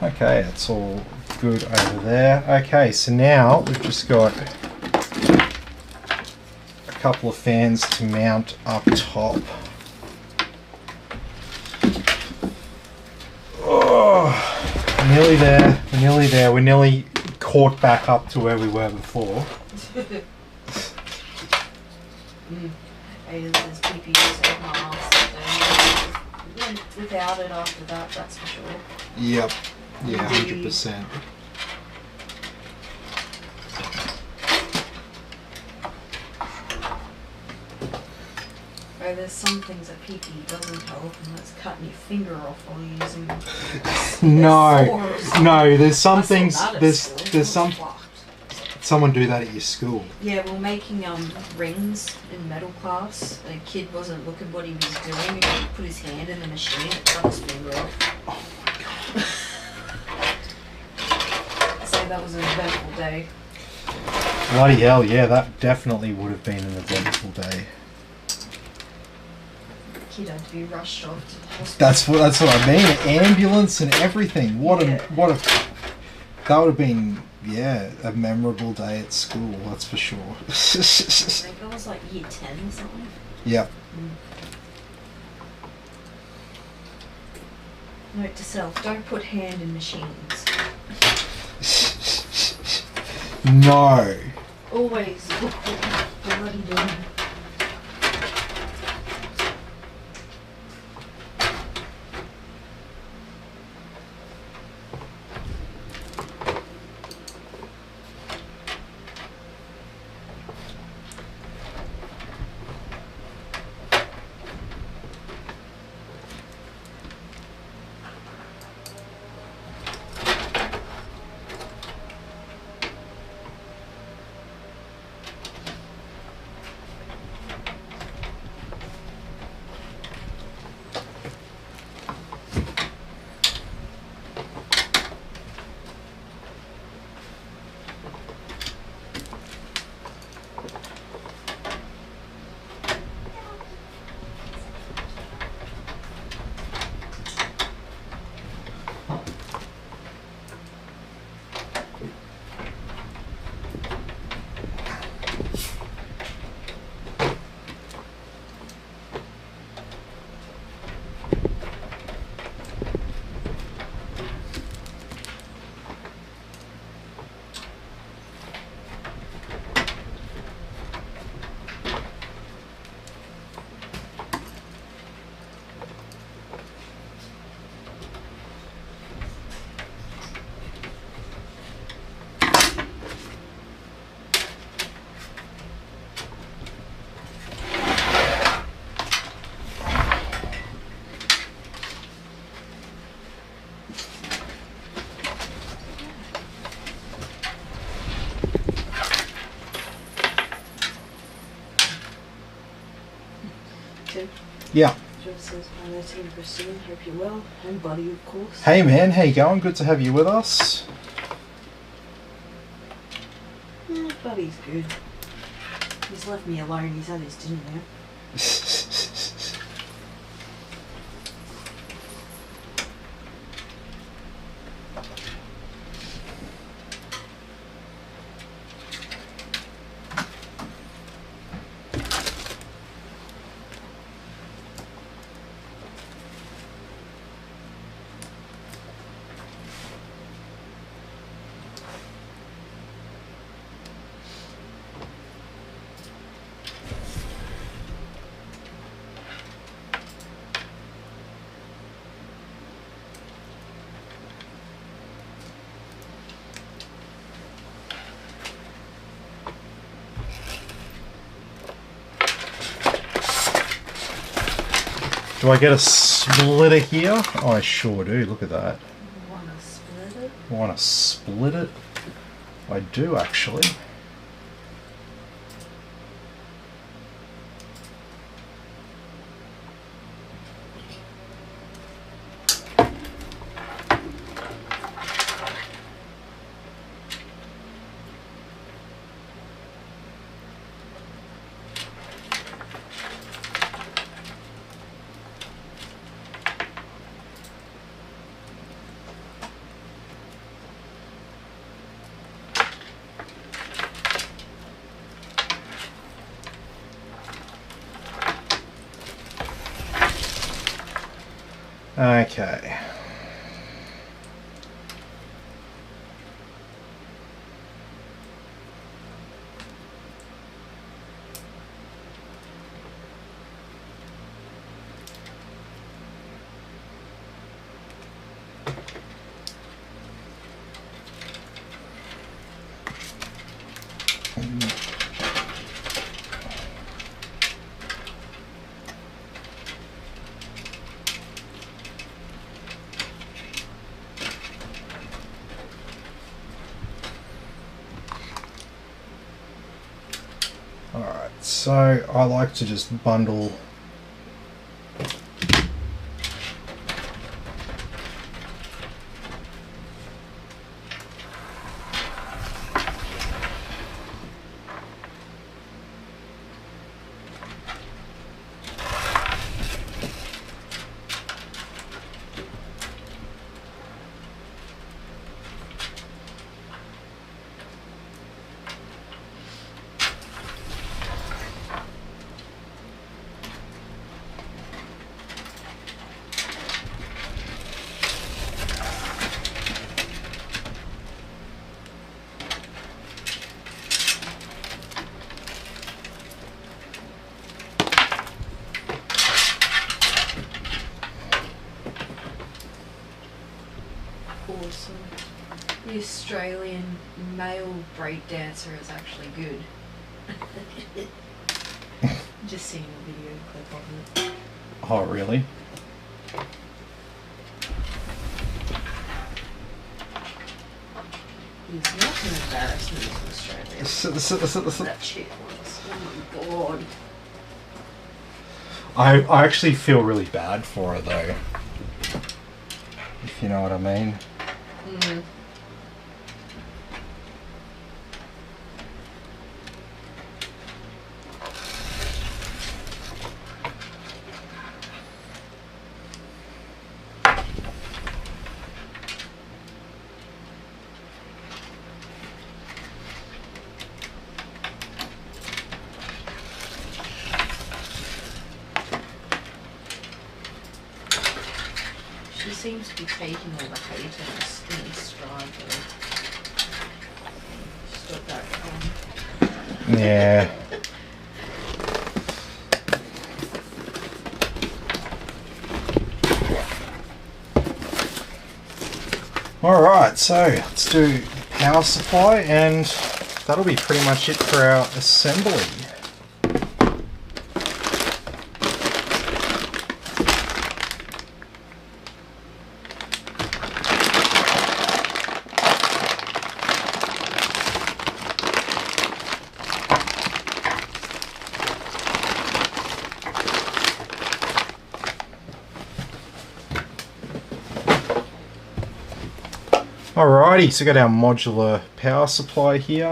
Okay, that's all good over there. Okay, so now we've just got a couple of fans to mount up top. Oh, nearly there. We're nearly there. We're nearly caught back up to where we were before. Hey, there's PPUs out my ass. Went without it after that, that's for sure. Yep. Yeah, 100%. There's some things that PPE doesn't help, and that's cutting your finger off while using No, there's some things. There's some. Someone do that at your school. Yeah, we're making rings in metal class. The kid wasn't looking what he was doing. He put his hand in the machine and cut his finger off. Oh my god. I'd say that was an eventful day. Bloody hell, yeah, that definitely would have been an eventful day. Kid had to be rushed off to the hospital. That's what I mean. Ambulance and everything. What a that would have been a memorable day at school. That's for sure. I think I was like year 10 or something. Yep. Note to self: don't put hand in machines. No. Always look what are you doing? Yeah. Just says, hi there, Team Christine. Hope you're well. And Buddy, of course. Hey man, how you going? Good to have you with us. Buddy's good. He's left me alone. He's had his dinner now. Do I get a splitter here? Oh, I sure do. Look at that. Want to split it? Want to split it? I do actually. Okay. Alright, so I like to just bundle Awesome. The Australian male break dancer is actually good. Just seeing a video clip of it. Oh, really? He's not an embarrassment to Australia. That shit was. Oh my god. I actually feel really bad for her though. If you know what I mean. Mm. She seems to be taking all the hate in stride though. She's got that on. Yeah. Alright, so let's do power supply and that'll be pretty much it for our assembly. Alrighty, so we got our modular power supply here.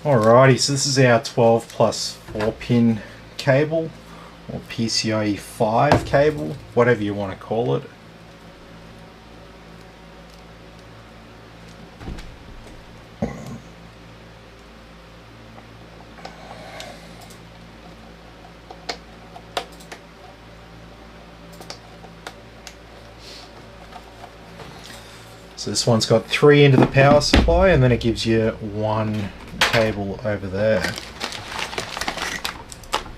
Alrighty, so this is our 12 plus 4 pin cable, or PCIe 5 cable, whatever you want to call it. So this one's got 3 into the power supply and then it gives you 1 cable over there.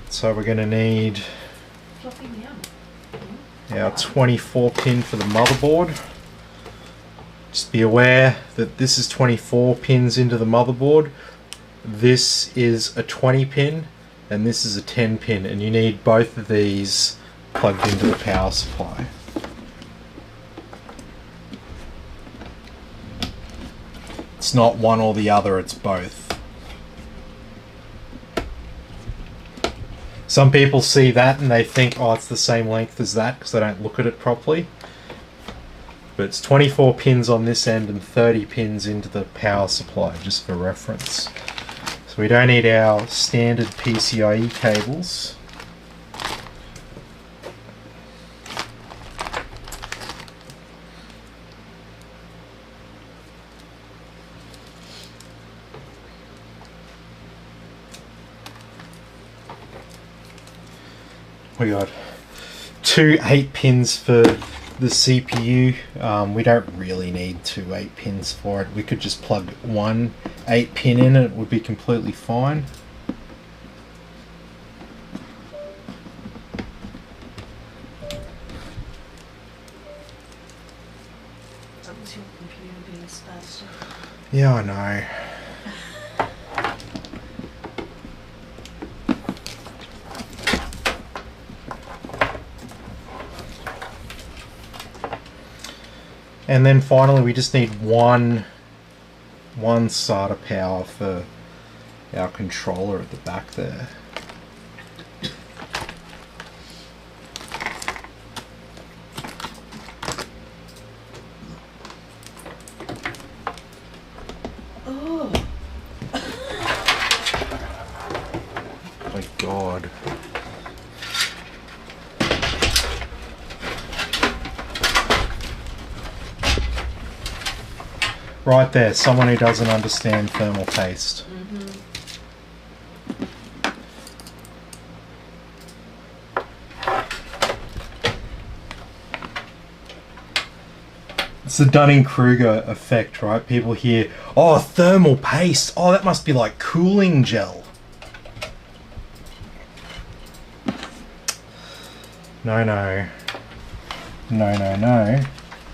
So we're going to need our 24 pin for the motherboard. Just be aware that this is 24 pins into the motherboard. This is a 20 pin and this is a 10 pin, and you need both of these plugged into the power supply. It's not one or the other, it's both. Some people see that and they think, oh, it's the same length as that, because they don't look at it properly. But it's 24 pins on this end and 30 pins into the power supply, just for reference. So we don't need our standard PCIe cables. We got two 8 pins for the CPU. We don't really need two 8 pins for it. We could just plug one 8 pin in and it would be completely fine. That was your computer being spaced. Yeah, I know. And then finally we just need one SATA power for our controller at the back there. Oh My God. Right there, someone who doesn't understand thermal paste. It's the Dunning-Kruger effect, right? People hear, oh, thermal paste, oh, that must be like cooling gel. No, no. No, no, no.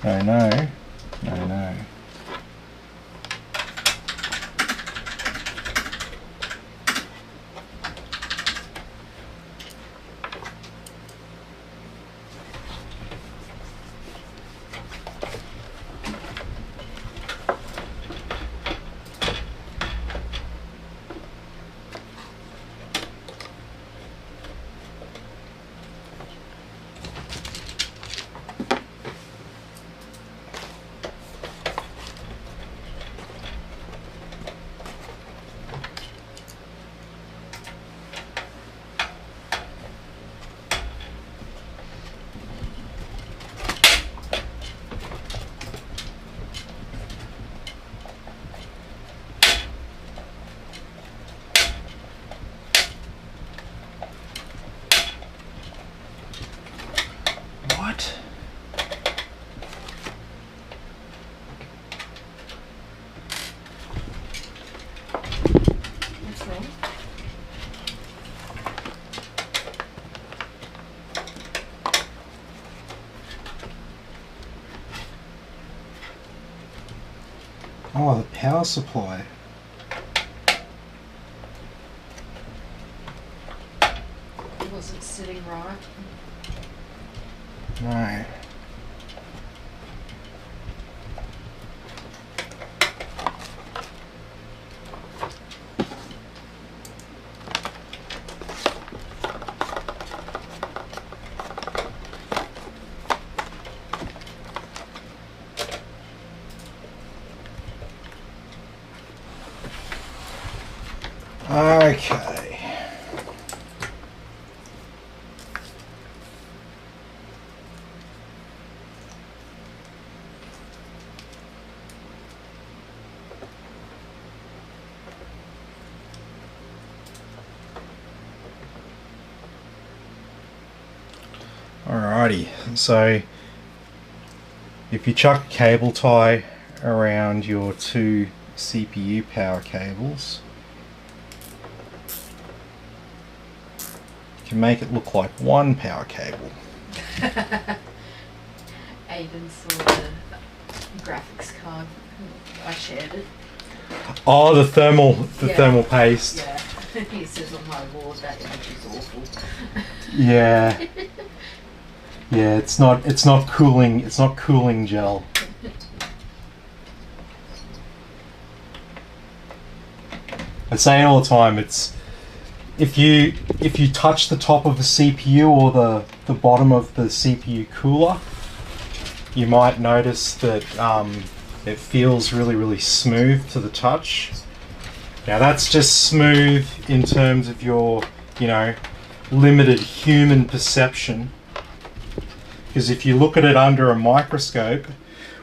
No, no. No, no. What? what's wrong? Oh, the power supply. It wasn't sitting right. No. Okay. Alrighty, so if you chuck a cable tie around your two CPU power cables, you can make it look like one power cable. Aiden saw the graphics card. I shared it. Oh, the thermal paste. Yeah. He says on my board that image is awful. Yeah. Yeah, it's not cooling gel. I say it all the time, it's if you touch the top of the CPU or the bottom of the CPU cooler, you might notice that it feels really smooth to the touch. Now that's just smooth in terms of your, limited human perception. Because if you look at it under a microscope,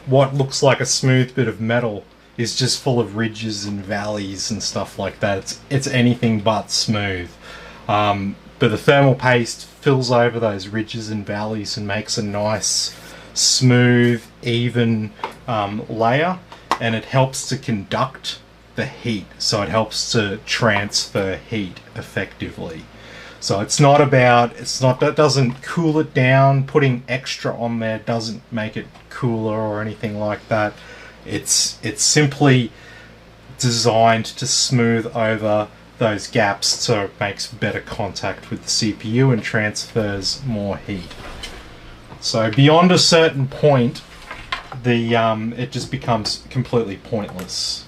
what looks like a smooth bit of metal is just full of ridges and valleys and stuff like that. It's anything but smooth. But the thermal paste fills over those ridges and valleys and makes a nice, smooth, even layer, and it helps to conduct the heat, so it helps to transfer heat effectively. So that doesn't cool it down. Putting extra on there doesn't make it cooler or anything like that. It's simply designed to smooth over those gaps so it makes better contact with the CPU and transfers more heat. So beyond a certain point, it just becomes completely pointless.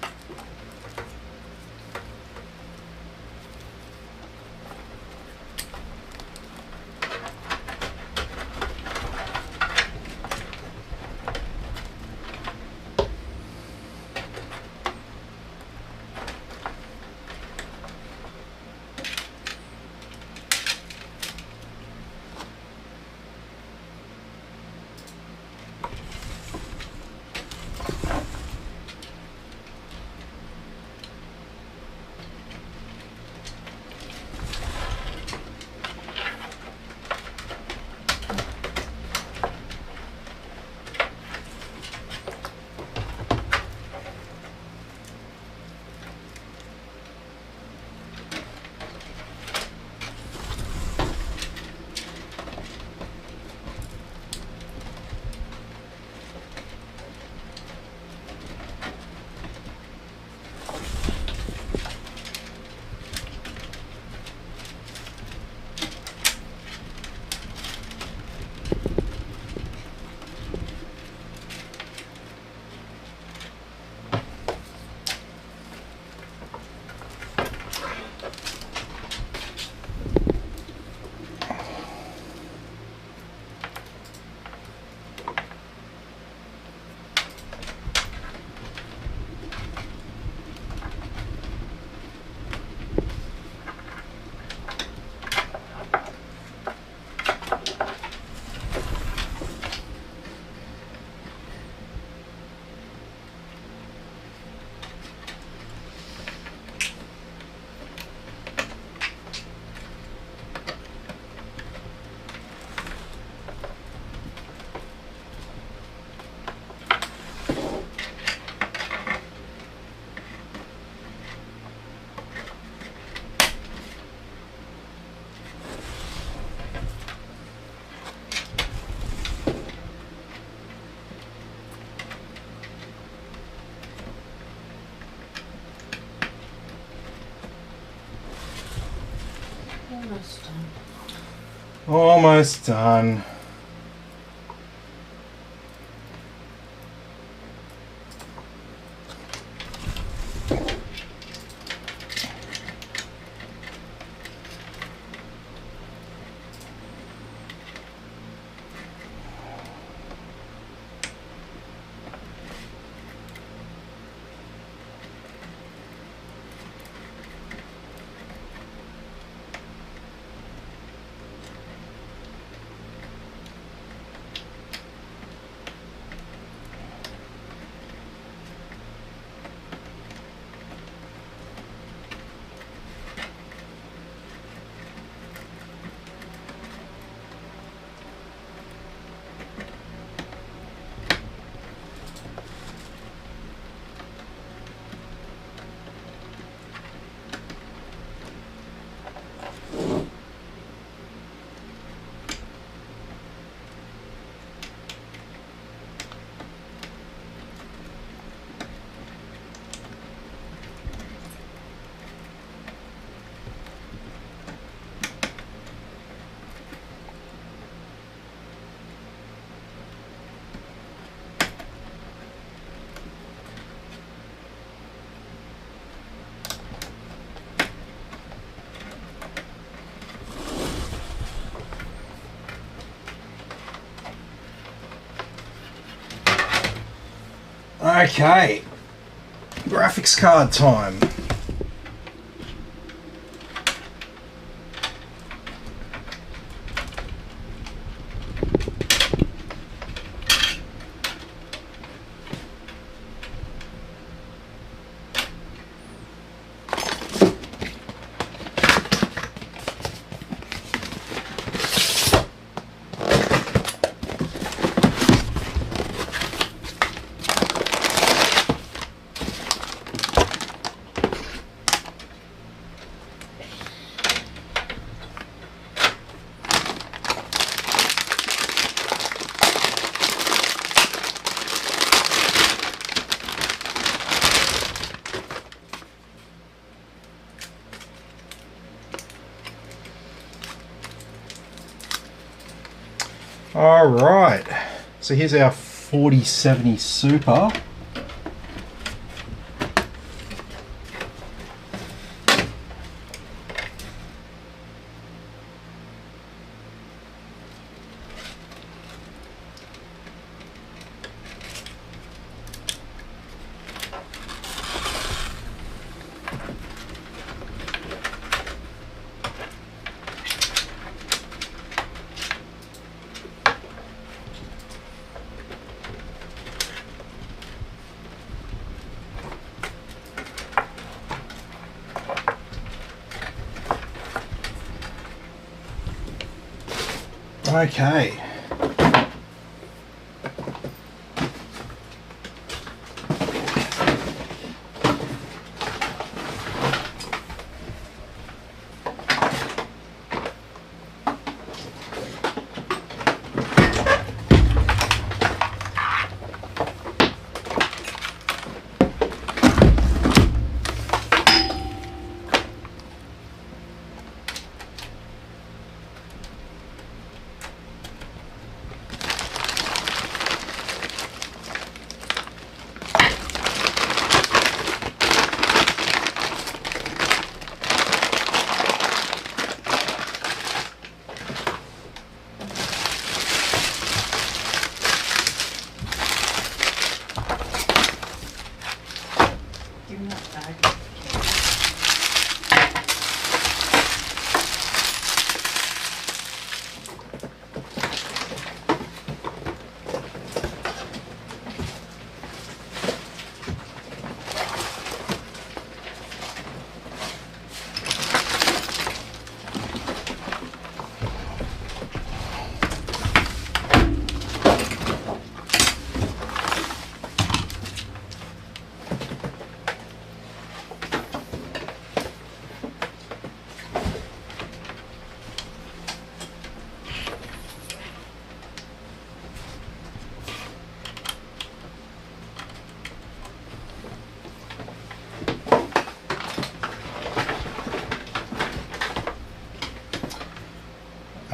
Almost done. Almost done. Okay, graphics card time. All right, so here's our 4070 Super. Okay.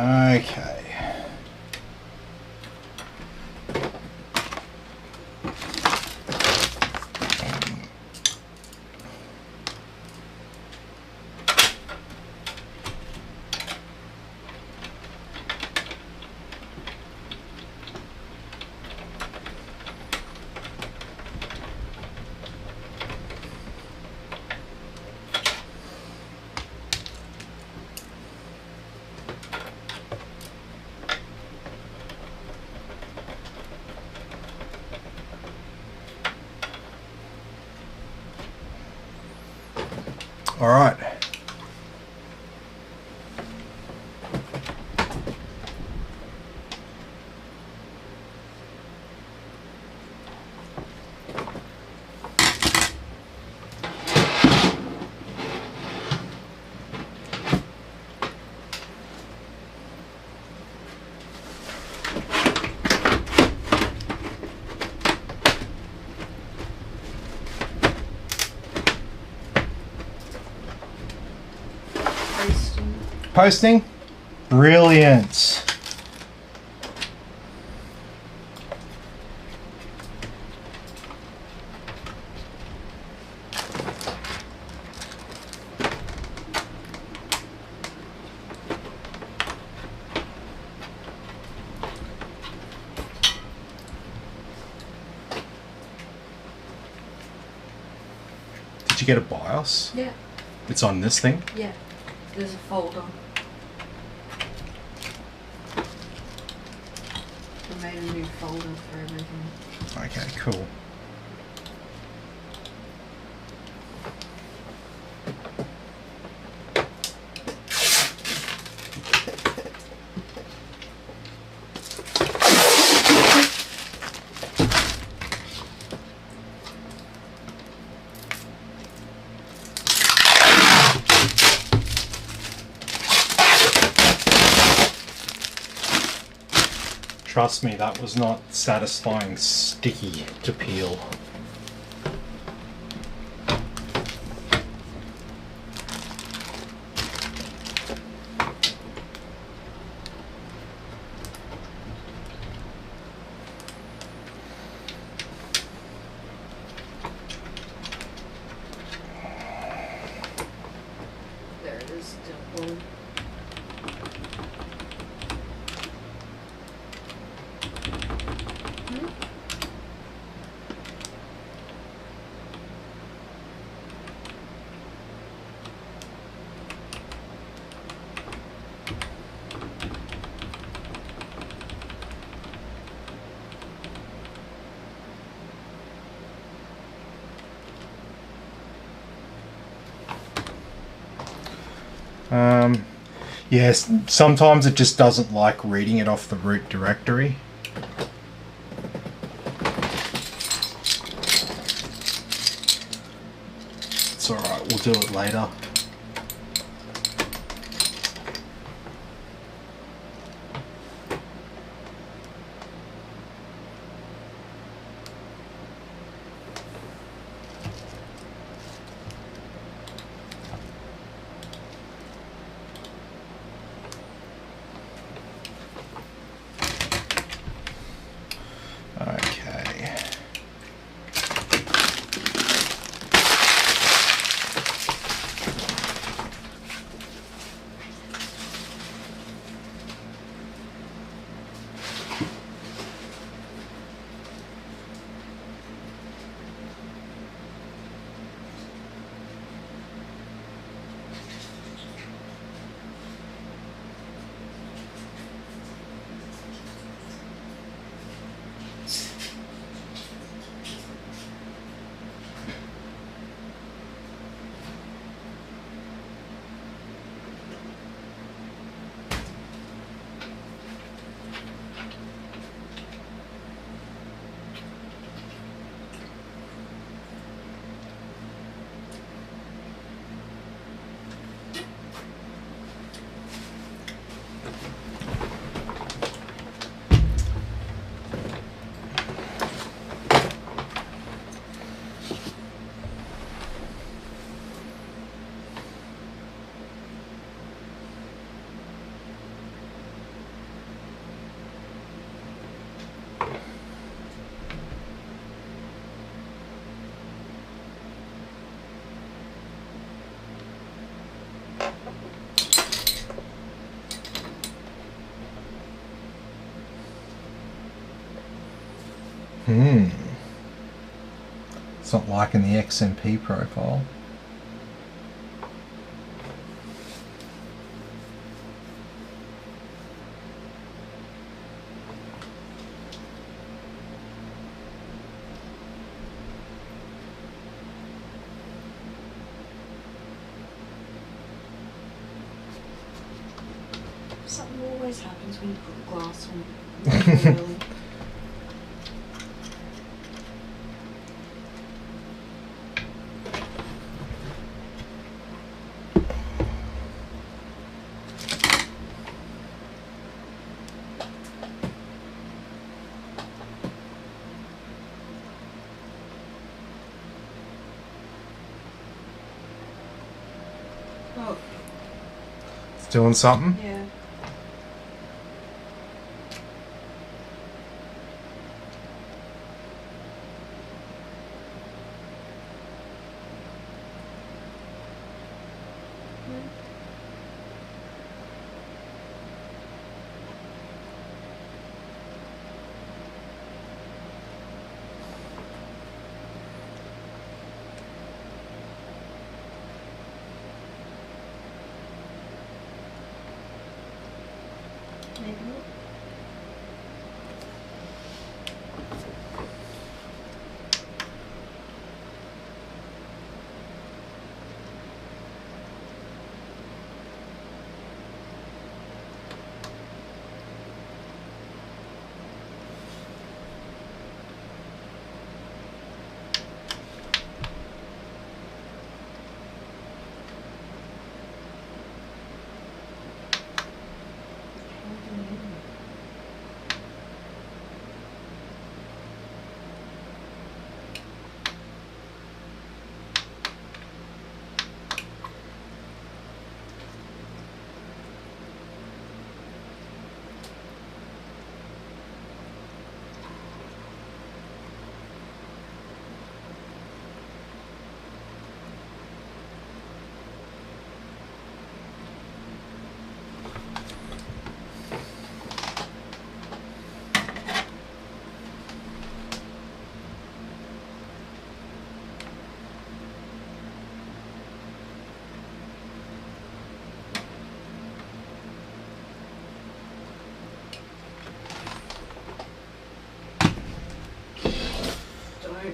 Okay. All right. Posting, brilliant. Did you get a BIOS? Yeah. It's on this thing? Yeah. There's a folder. I made a new folder for everything. Okay, cool. Trust me, that was not satisfying sticky to peel. There it is, double. Yes, sometimes it just doesn't like reading it off the root directory. It's alright, we'll do it later. Okay. It's not liking the XMP profile. Something always happens when you put glass on. Really. Oh, It's doing something. yeah. Maybe.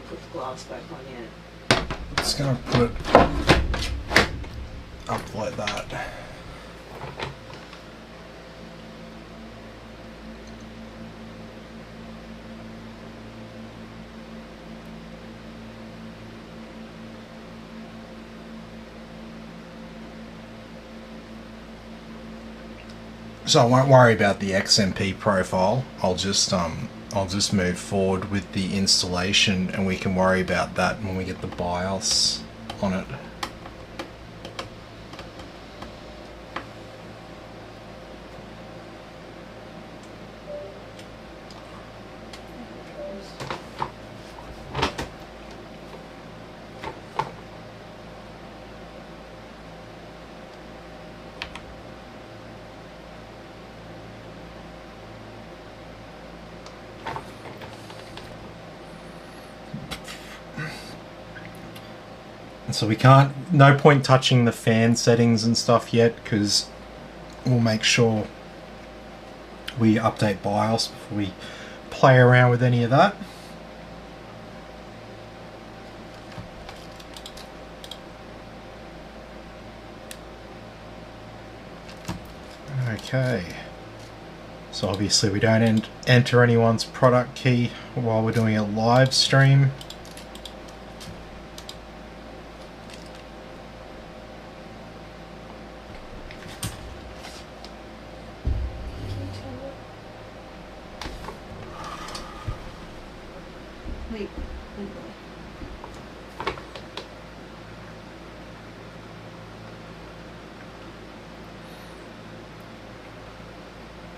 Put the glass back on yet. Just gonna put it up like that. So I won't worry about the XMP profile. I'll just move forward with the installation, and we can worry about that when we get the BIOS on it. So we can't, no point touching the fan settings and stuff yet, because we'll make sure we update BIOS before we play around with any of that. Okay, so obviously we don't enter anyone's product key while we're doing a live stream.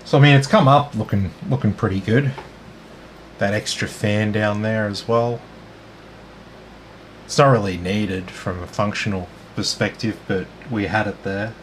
So I mean, it's come up looking pretty good. That extra fan down there as well. It's not really needed from a functional perspective, but we had it there.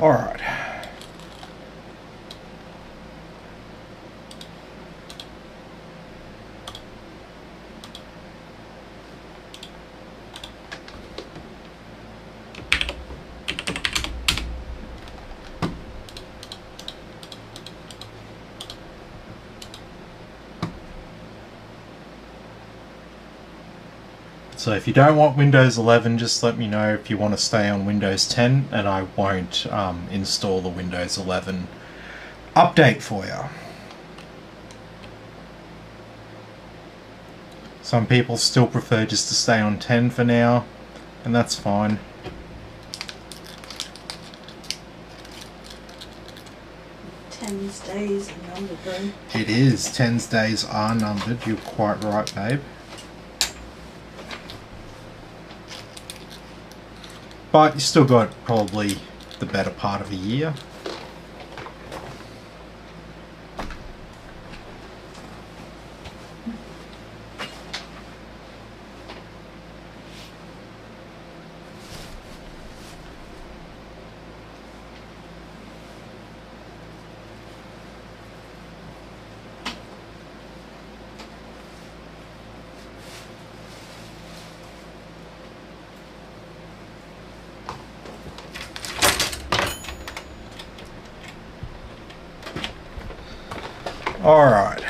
Alright. So if you don't want Windows 11, just let me know if you want to stay on Windows 10, and I won't install the Windows 11 update for you. Some people still prefer just to stay on 10 for now, and that's fine. Ten's days are numbered though. It is. 10's days are numbered. You're quite right, babe. But you still got probably the better part of a year. All right.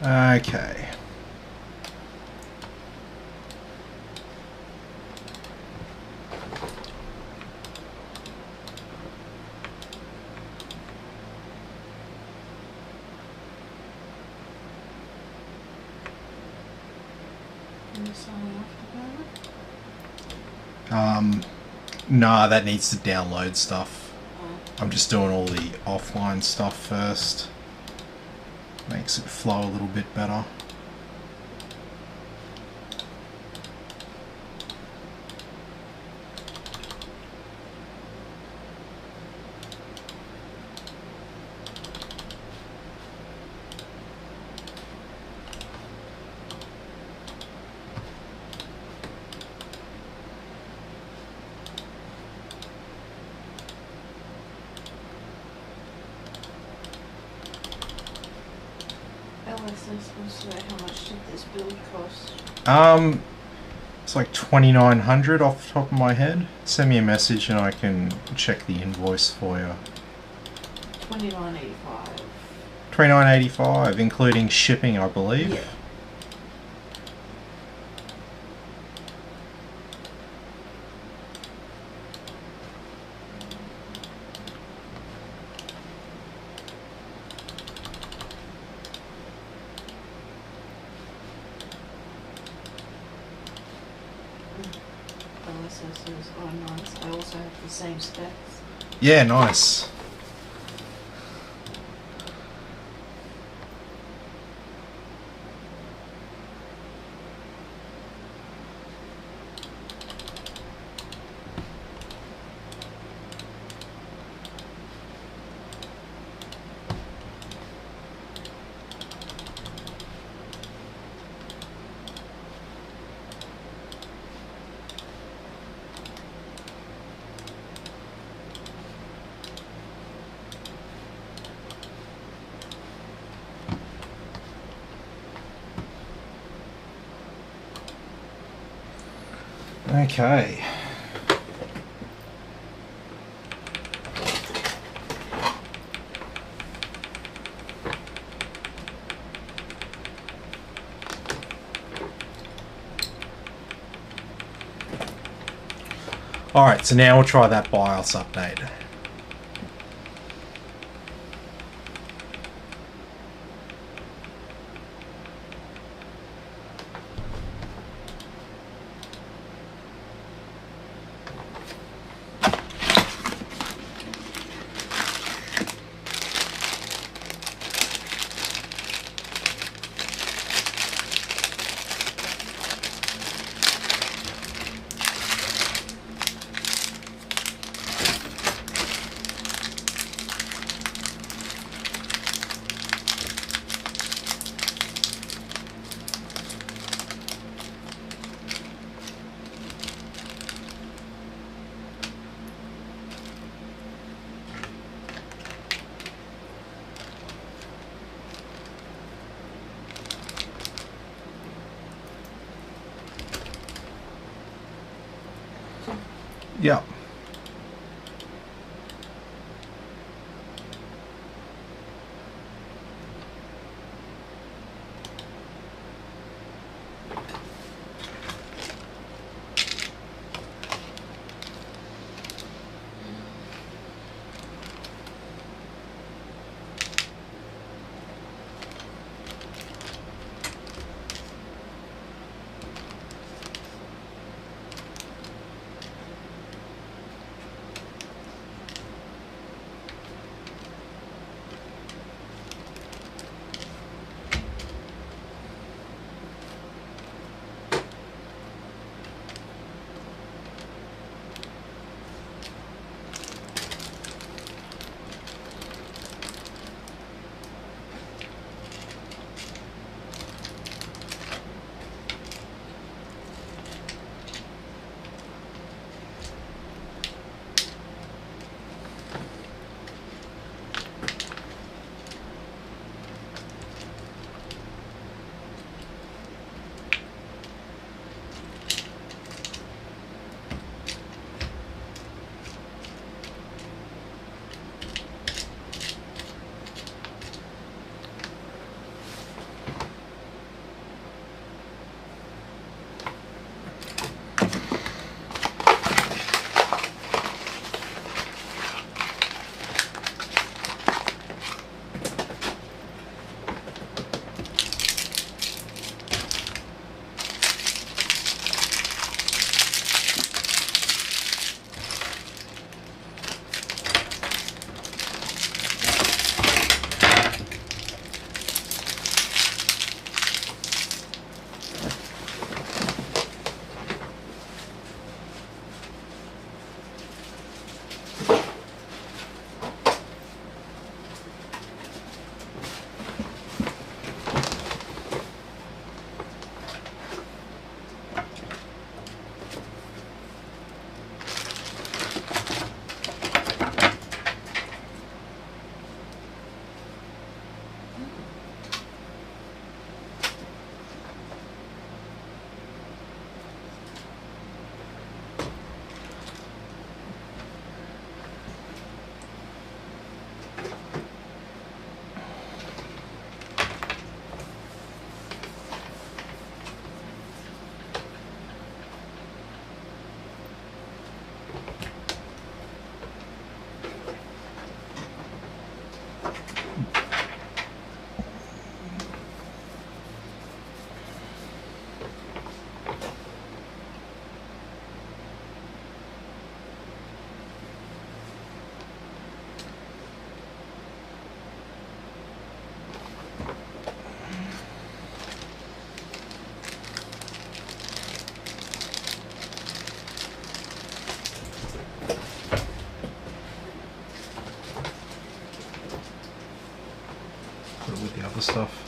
Okay. Nah, that needs to download stuff. I'm just doing all the offline stuff first. Makes it flow a little bit better. LSS also, how much did this build cost? It's like 2,900 off the top of my head. Send me a message and I can check the invoice for you. 29.85. 29.85, including shipping, I believe. Yeah. LSSs are nice. I also have the same specs. Yeah, nice. Okay. Alright, so now we'll try that BIOS update. Yeah. the other stuff.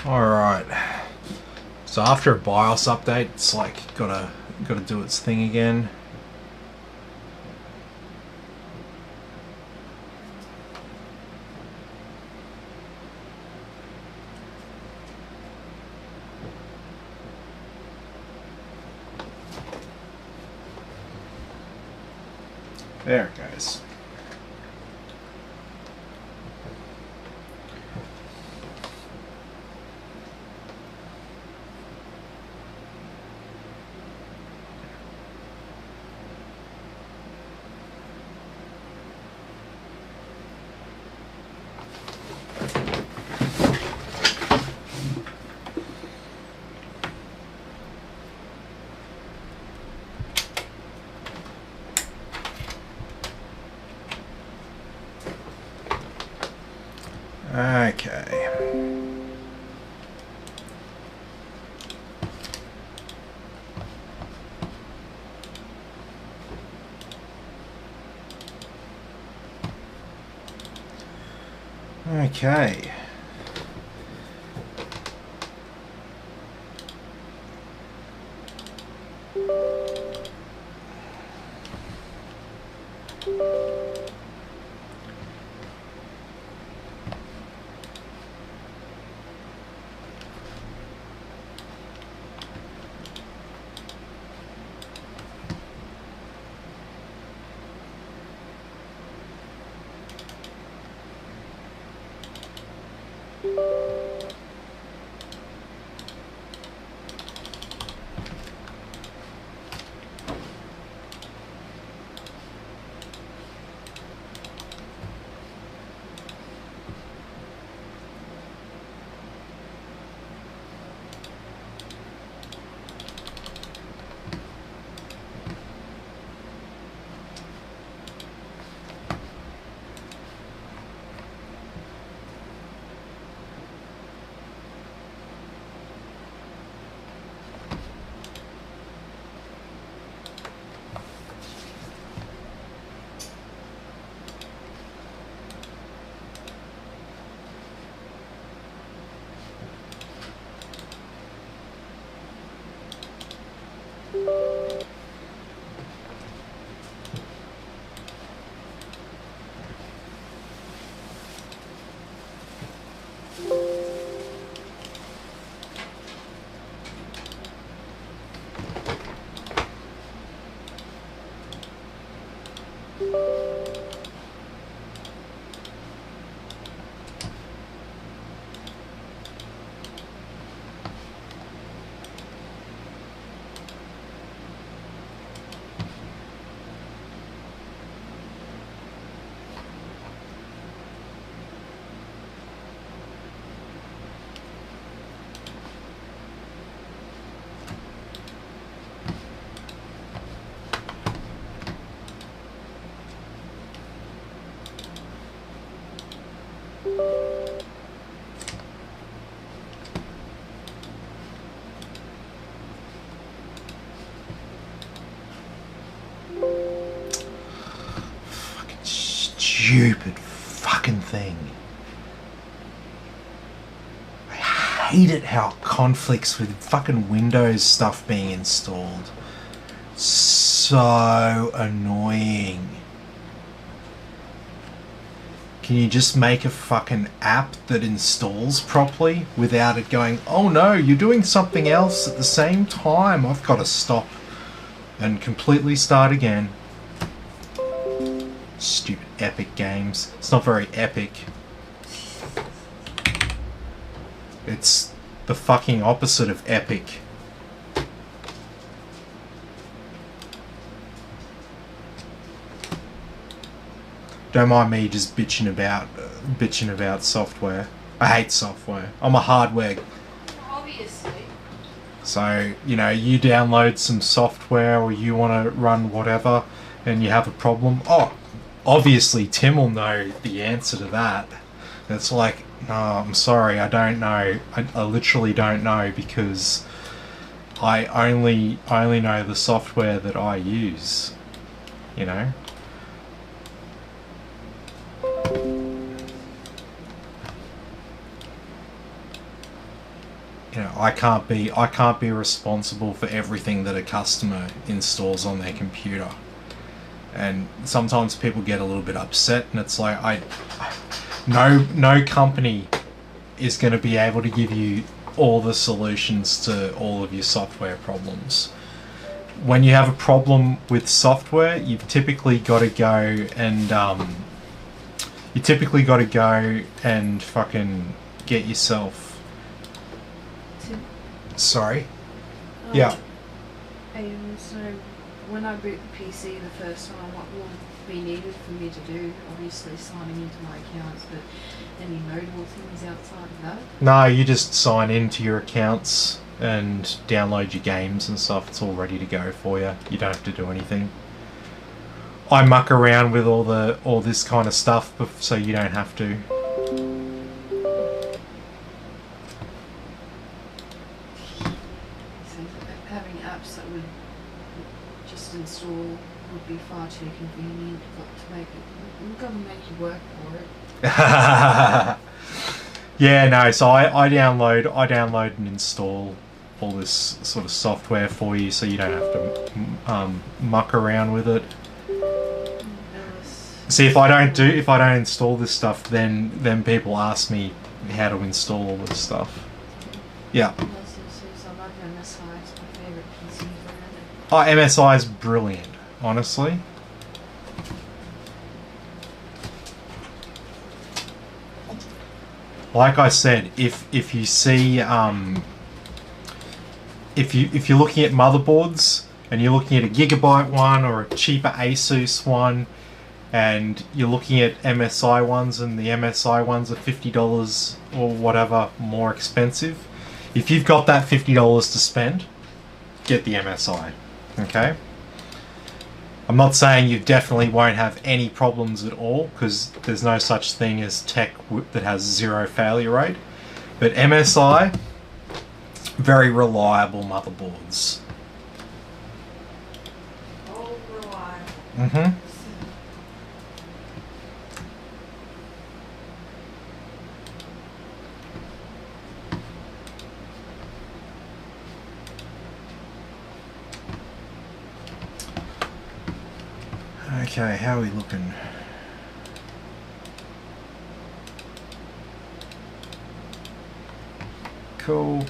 Alright, so after a BIOS update, it's like gotta do its thing again. There it goes. Okay. Okay. Stupid fucking thing. I hate it how it conflicts with fucking Windows stuff being installed. So annoying. Can you just make a fucking app that installs properly without it going, oh no, you're doing something else at the same time, I've got to stop and completely start again. Stupid Epic Games. It's not very epic. It's the fucking opposite of epic. Don't mind me just bitching about software. I hate software. I'm a hardware. Obviously. So, you know, you download some software or you want to run whatever and you have a problem. Oh, obviously Tim will know the answer to that. It's like, no, I'm sorry, I don't know. I literally don't know because I only know the software that I use, you know? You know, I can't be responsible for everything that a customer installs on their computer. And sometimes people get a little bit upset and it's like no company is going to be able to give you all the solutions to all of your software problems. When you have a problem with software, you've typically got to go and fucking get yourself. Sorry. Yeah. So when I boot the PC the first time, what will be needed for me to do? Obviously signing into my accounts, but any notable things outside of that? No, you just sign into your accounts and download your games and stuff. It's all ready to go for you. You don't have to do anything. I muck around with all this kind of stuff, so you don't have to. Having apps that would just install would be far too convenient to make it. We've got to make you work for it. Yeah, no. So I download and install all this sort of software for you, so you don't have to muck around with it. See, if I don't install this stuff, then people ask me how to install all this stuff. Yeah. Oh, MSI is brilliant, honestly. Like I said, if you see if you're looking at motherboards and you're looking at a Gigabyte one or a cheaper Asus one, and you're looking at MSI ones and the MSI ones are $50 or whatever more expensive, if you've got that $50 to spend, get the MSI. Okay? I'm not saying you definitely won't have any problems at all, because there's no such thing as tech that has zero failure rate. But MSI, very reliable motherboards. Oh, reliable. Mm-hmm. Okay, how are we looking? Cool.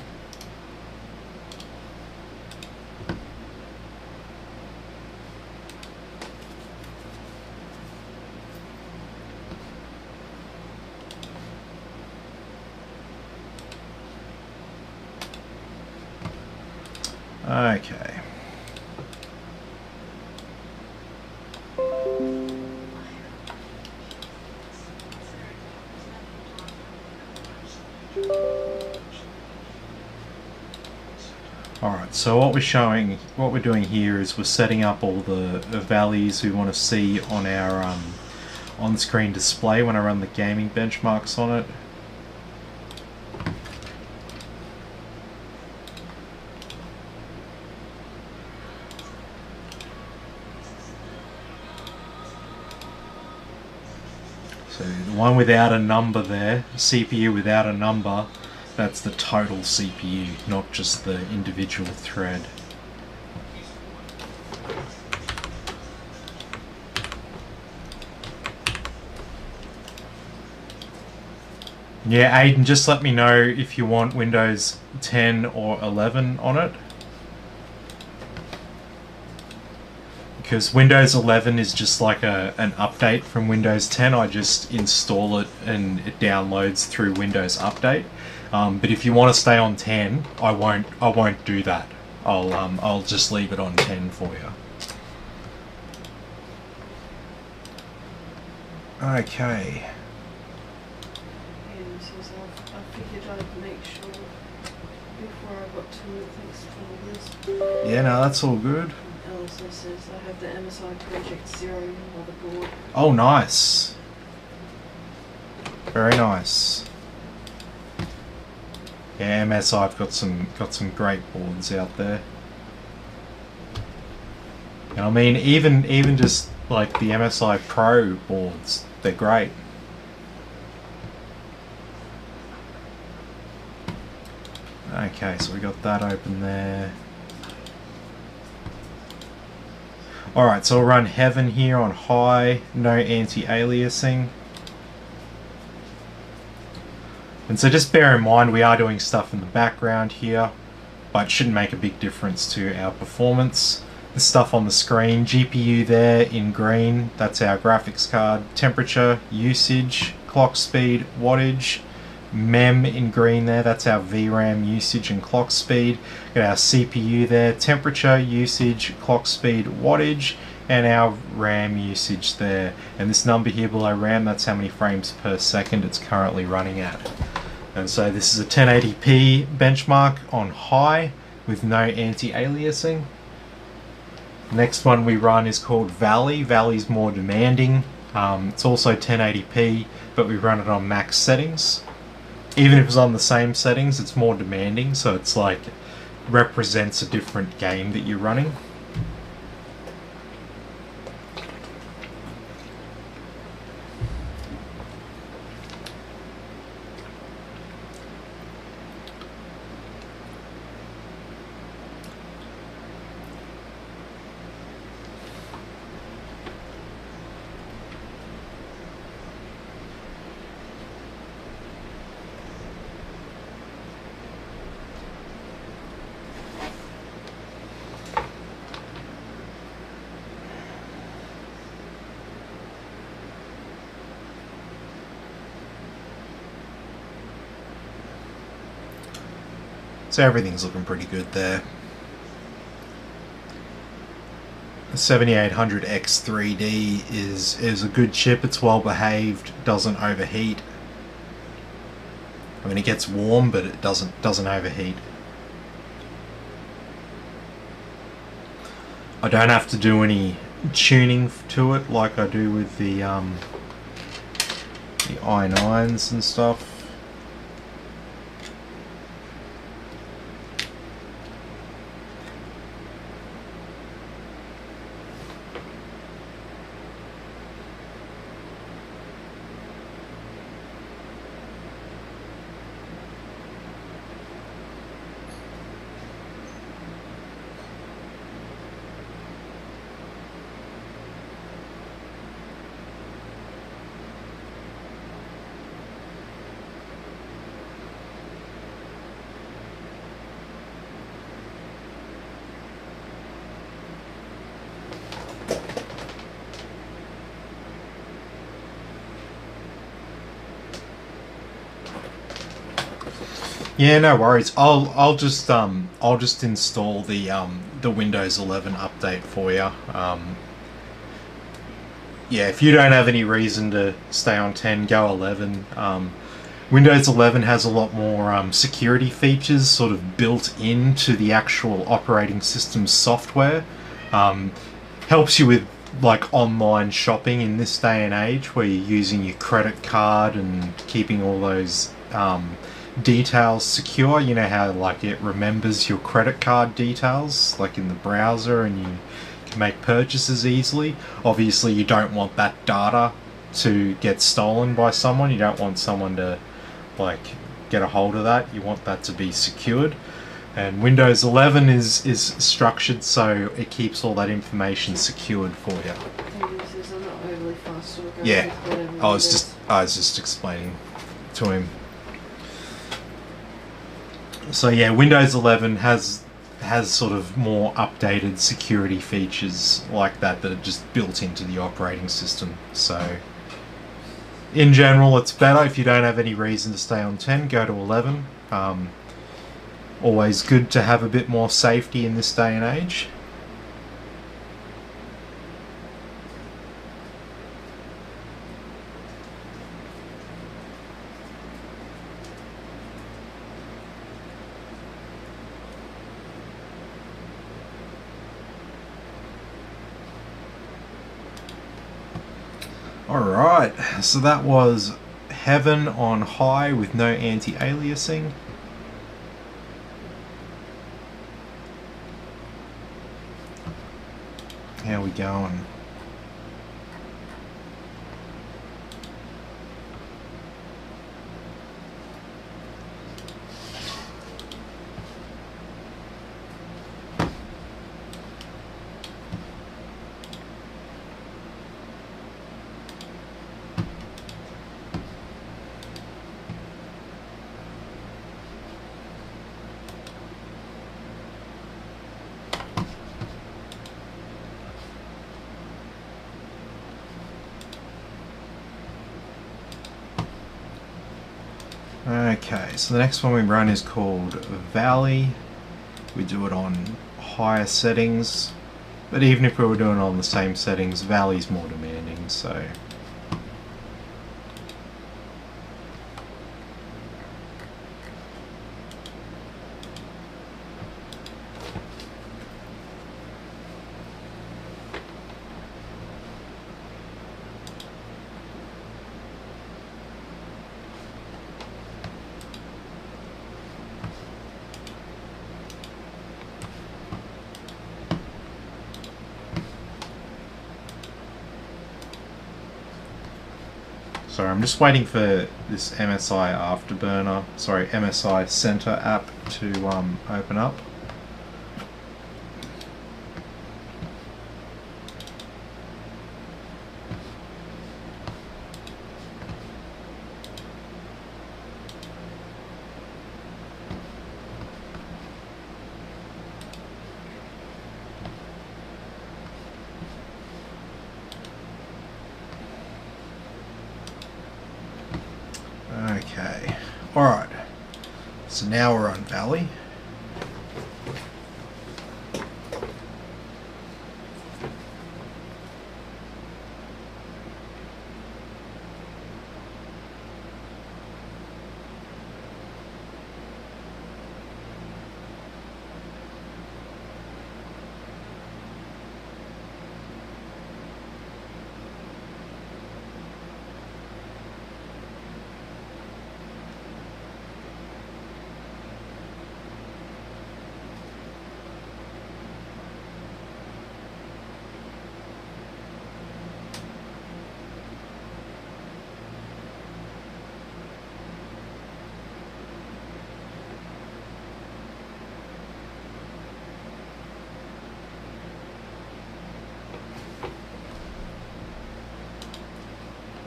Okay. Alright, so what we're doing here is we're setting up all the values we want to see on our on-screen display when I run the gaming benchmarks on it. So the one without a number there, CPU without a number, that's the total CPU, not just the individual thread. Yeah, Aiden, just let me know if you want Windows 10 or 11 on it. Because Windows 11 is just like an update from Windows 10. I just install it and it downloads through Windows Update. But if you want to stay on 10, I won't do that. I'll just leave it on 10 for you. Okay. I figured I'd make sure before I got to it, thanks for all this. Yeah, no, that's all good. It also says I have the MSI Project Zero motherboard. Oh, nice. Very nice. Yeah, MSI've got some great boards out there. And I mean, even just like the MSI Pro boards, they're great. Okay, so we got that open there. Alright, so we'll run Heaven here on high, no anti-aliasing. And so just bear in mind we are doing stuff in the background here, but it shouldn't make a big difference to our performance. The stuff on the screen, GPU there in green, that's our graphics card, temperature, usage, clock speed, wattage. Mem in green there, that's our VRAM usage and clock speed. Got our CPU there, temperature, usage, clock speed, wattage, and our RAM usage there. And this number here below RAM, that's how many frames per second it's currently running at. And so this is a 1080p benchmark on high with no anti-aliasing. Next one we run is called Valley. Valley's more demanding. It's also 1080p, but we run it on max settings. Even if it's on the same settings, it's more demanding, so it's like represents a different game that you're running. So everything's looking pretty good there. The 7800X3D is a good chip. It's well behaved, doesn't overheat. I mean, it gets warm, but it doesn't overheat. I don't have to do any tuning to it like I do with the i9s and stuff. Yeah, no worries. I'll just install the Windows 11 update for you. Yeah, if you don't have any reason to stay on 10, go 11. Windows 11 has a lot more security features sort of built into the actual operating system software. Helps you with like online shopping in this day and age where you're using your credit card and keeping all those details secure. You know how like it remembers your credit card details like in the browser and you can make purchases easily. Obviously you don't want that data to get stolen by someone. You don't want someone to like get a hold of that. You want that to be secured. And Windows 11 is structured so it keeps all that information secured for you. I'm not overly fast, so we'll go Yeah, with whatever I it was is. just explaining to him. So yeah, Windows 11 has sort of more updated security features like that that are just built into the operating system. So in general, it's better. If you don't have any reason to stay on 10, go to 11. Always good to have a bit more safety in this day and age. Alright, so that was Heaven on High with no anti-aliasing. How we going? Okay, so the next one we run is called Valley. We do it on higher settings, but even if we were doing it on the same settings, Valley's more demanding, so... Sorry, I'm just waiting for this MSI Afterburner, sorry, MSI Center app to open up. Okay, alright, so now we're on Valley.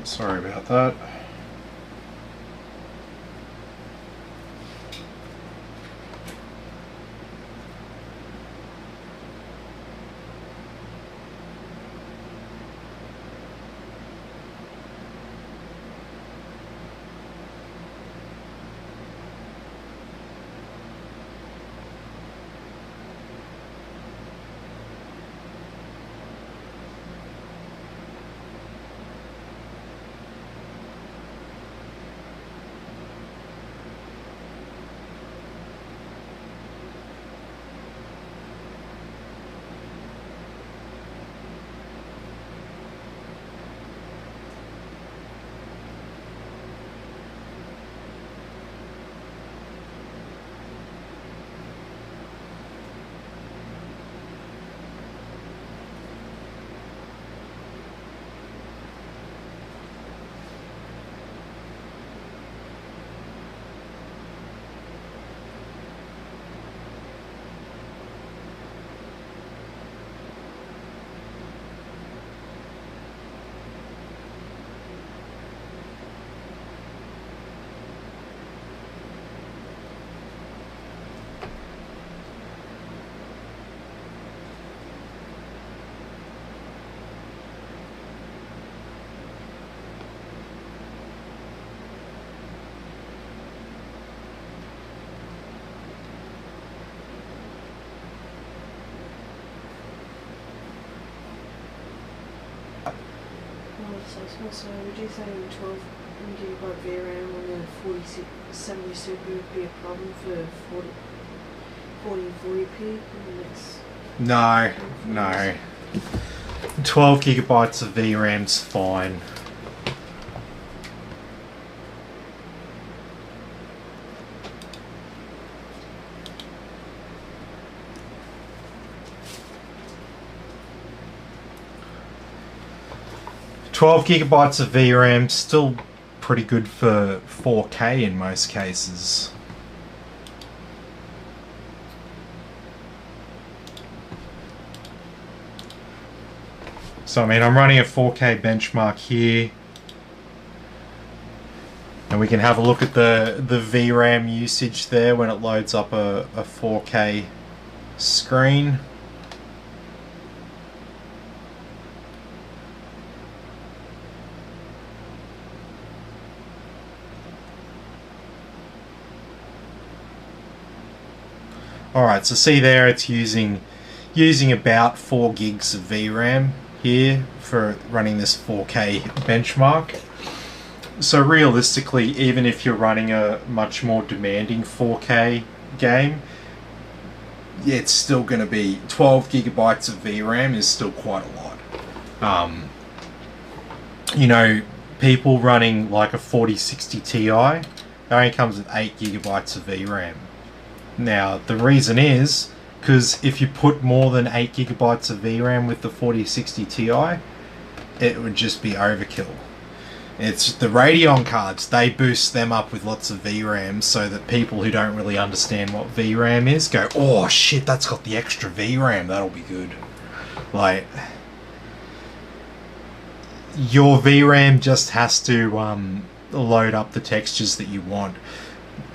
Sorry about that. So would you think 12 gigabyte VRAM on the 4070 Super would be a problem for 1440p in the next? No. 12 gigabytes of VRAM's fine. $12 of VRAM, still pretty good for 4K in most cases. So I mean, I'm running a 4K benchmark here, and we can have a look at the VRAM usage there when it loads up a 4K screen. Alright, so see there, it's using about 4 gigs of VRAM here for running this 4K benchmark. So realistically, even if you're running a much more demanding 4K game, it's still going to be 12 gigabytes of VRAM is still quite a lot. You know, people running like a 4060 Ti, it only comes with 8 gigabytes of VRAM. Now, the reason is because if you put more than 8 gigabytes of VRAM with the 4060 Ti, it would just be overkill. It's the Radeon cards, they boost them up with lots of VRAM so that people who don't really understand what VRAM is go, oh shit, that's got the extra VRAM, that'll be good. Like, your VRAM just has to load up the textures that you want.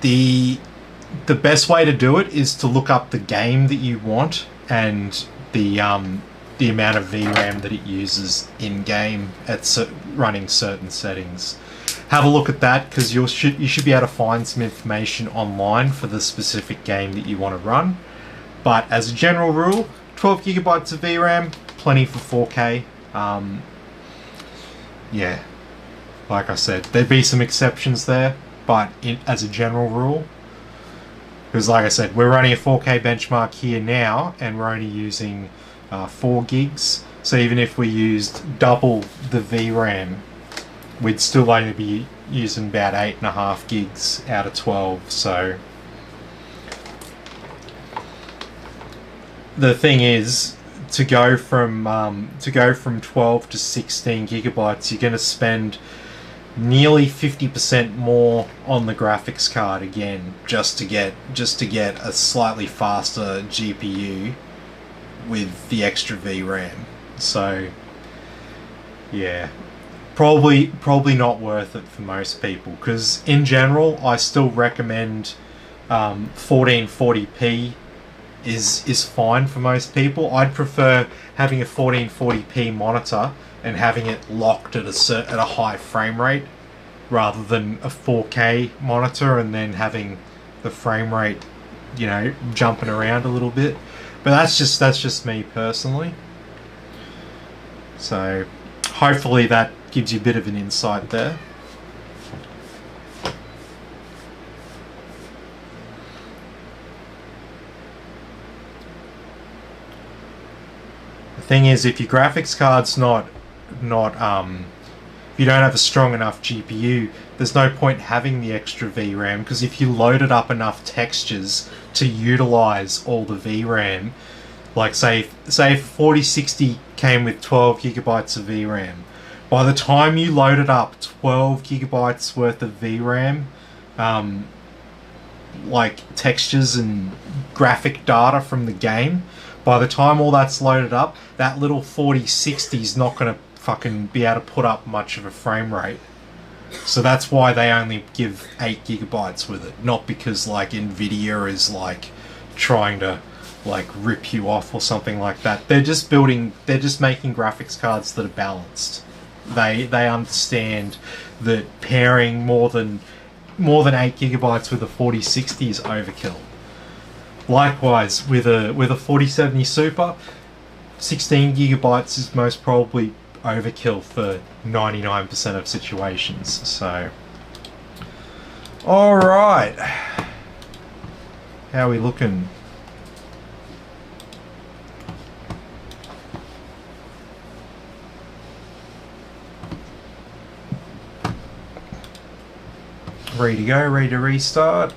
The best way to do it is to look up the game that you want and the amount of VRAM that it uses in game at running certain settings. Have a look at that, because you should be able to find some information online for the specific game that you want to run. But as a general rule, 12 gigabytes of VRAM, plenty for 4K. Yeah, like I said, there'd be some exceptions there, but as a general rule, because like I said, we're running a 4K benchmark here now, and we're only using 4 gigs. So even if we used double the VRAM, we'd still only be using about 8.5 gigs out of 12. So the thing is, to go from 12 to 16 gigabytes, you're going to spend nearly 50% more on the graphics card again, just to get a slightly faster GPU with the extra VRAM. So yeah, probably not worth it for most people, because in general I still recommend 1440p is fine for most people. I'd prefer having a 1440p monitor and having it locked at a high frame rate, rather than a 4K monitor and then having the frame rate, you know, jumping around a little bit. But that's just me personally. So hopefully that gives you a bit of an insight there. The thing is, if your graphics card's not if you don't have a strong enough GPU, there's no point having the extra VRAM, because if you loaded up enough textures to utilize all the VRAM, like say if 4060 came with 12 gigabytes of VRAM, by the time you loaded up 12 gigabytes worth of VRAM, like textures and graphic data from the game, by the time all that's loaded up, that little 4060 is not going to fucking be able to put up much of a frame rate. So that's why they only give 8 gigabytes with it, not because like Nvidia is like trying to like rip you off or something like that. They're just making graphics cards that are balanced. They understand that pairing more than 8 gigabytes with a 4060 is overkill. Likewise, with a 4070 Super, 16 gigabytes is most probably overkill for 99% of situations. So, all right, how are we looking? Ready to go, ready to restart.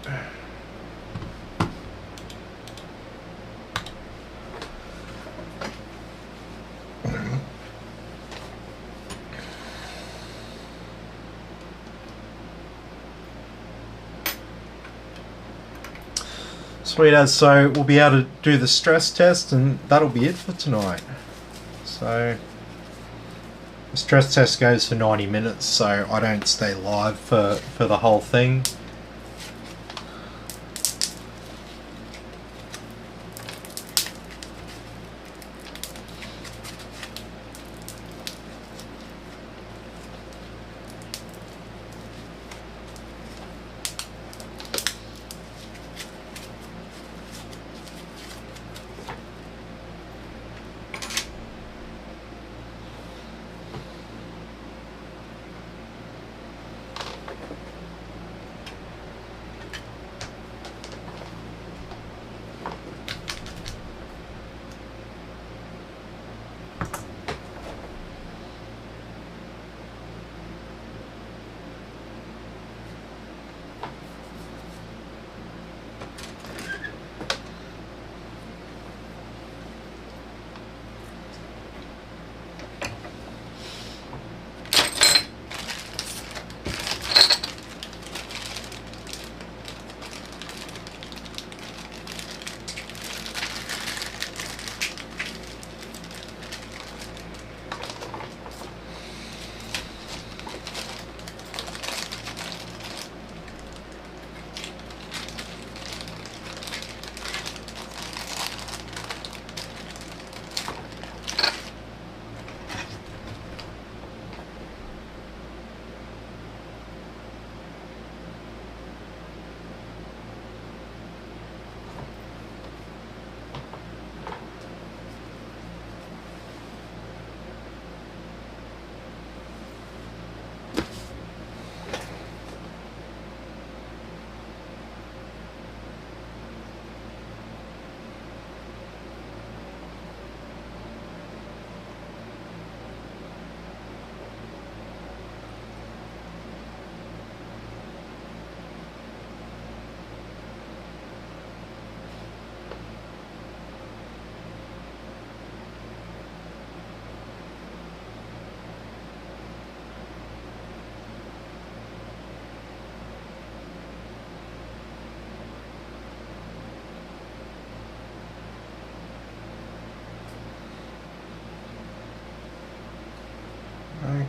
Sweet as. So we'll be able to do the stress test and that'll be it for tonight. So the stress test goes for 90 minutes, so I don't stay live for the whole thing.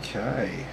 Okay.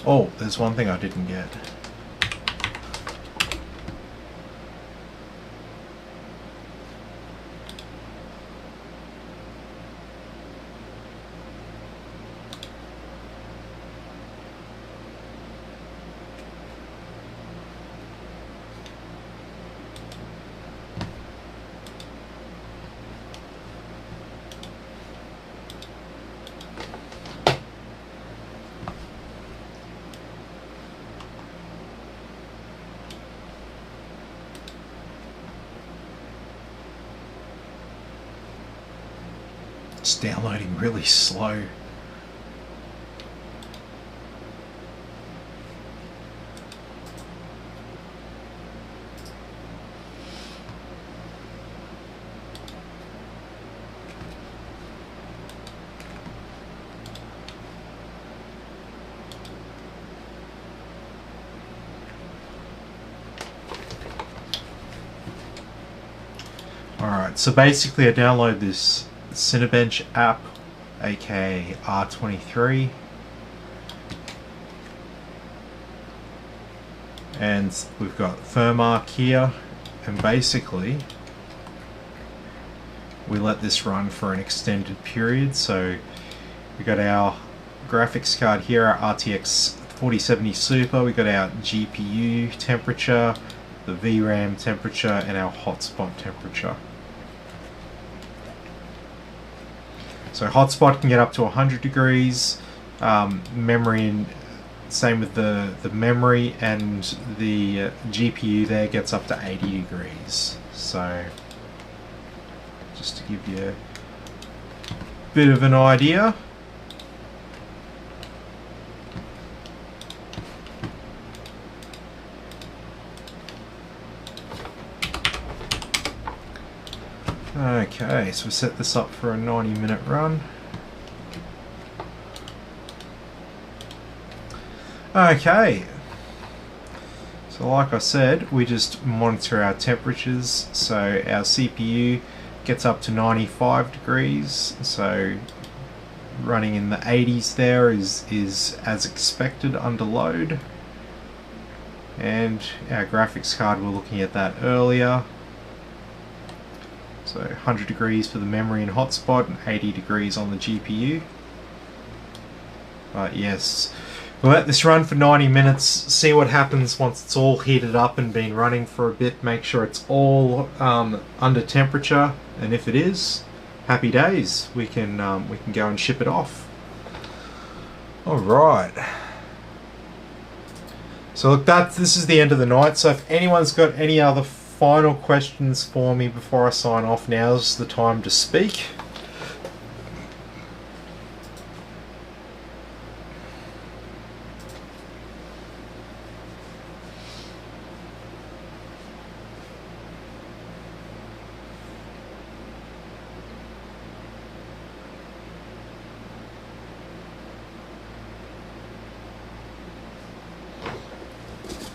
Oh, there's one thing I didn't get. It's downloading really slow. Alright, so basically I download this Cinebench app, aka R23, and we've got firmware here, and basically we let this run for an extended period. So we got our graphics card here, our RTX 4070 Super, we got our GPU temperature, the VRAM temperature, and our hotspot temperature. So hotspot can get up to 100 degrees, memory, and same with the memory, and the GPU there gets up to 80 degrees. So just to give you a bit of an idea. Okay, so we set this up for a 90-minute run. Okay, so like I said, we just monitor our temperatures. So our CPU gets up to 95 degrees, so running in the 80s there is as expected under load. And our graphics card, we're looking at that earlier. So 100 degrees for the memory and hotspot, and 80 degrees on the GPU. But yes, we'll let this run for 90 minutes, see what happens once it's all heated up and been running for a bit. Make sure it's all under temperature, and if it is, happy days. We can go and ship it off. All right. So look, this is the end of the night. So if anyone's got any other final questions for me before I sign off, now's the time to speak.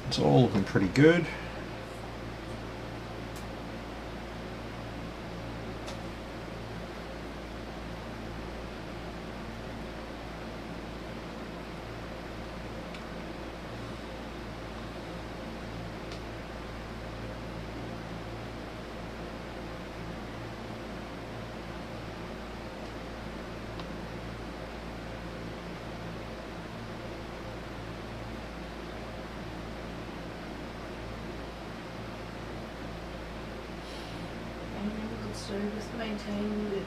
It's all looking pretty good. So with maintaining the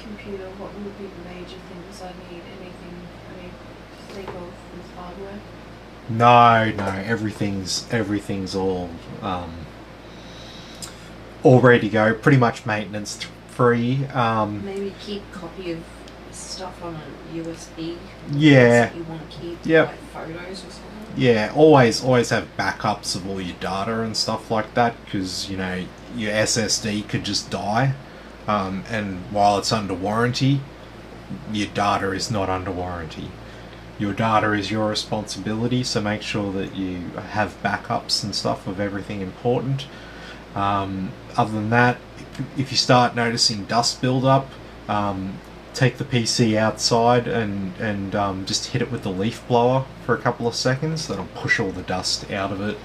computer, what would be the major things I need? Anything I need to think of with hardware? No, everything's all ready to go. Pretty much maintenance free. Maybe keep a copy of stuff on a USB. Yeah. That you want to keep, Yep. like photos or something. Yeah, always have backups of all your data and stuff like that, because you know your SSD could just die, and while it's under warranty, your data is not under warranty. Your data is your responsibility, so make sure that you have backups and stuff of everything important. Other than that, if you start noticing dust buildup, take the PC outside and just hit it with the leaf blower for a couple of seconds. That'll push all the dust out of it.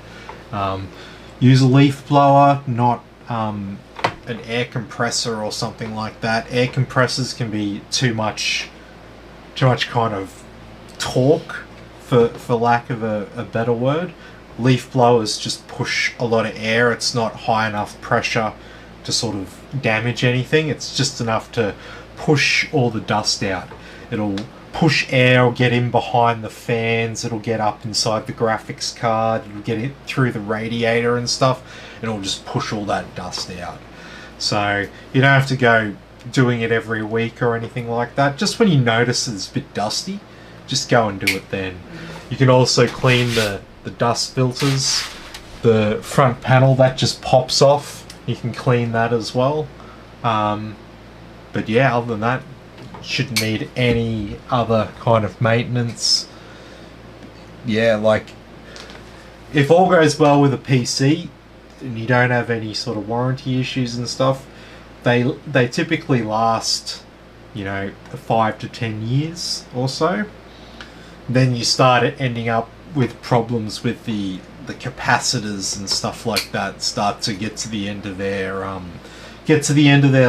Use a leaf blower, not an air compressor or something like that. Air compressors can be too much kind of torque, for lack of a better word. Leaf blowers just push a lot of air. It's not high enough pressure to sort of damage anything. It's just enough to push all the dust out. It'll push air, will get in behind the fans, it'll get up inside the graphics card, it'll get it through the radiator and stuff, and it'll just push all that dust out. So you don't have to go doing it every week or anything like that. Just when you notice it's a bit dusty, just go and do it then. You can also clean the dust filters. The front panel that just pops off, you can clean that as well. But yeah, other than that, shouldn't need any other kind of maintenance. Yeah, like if all goes well with a PC and you don't have any sort of warranty issues and stuff, they typically last, you know, 5 to 10 years or so. Then you start ending up with problems with the capacitors and stuff like that. Start to get to the end of their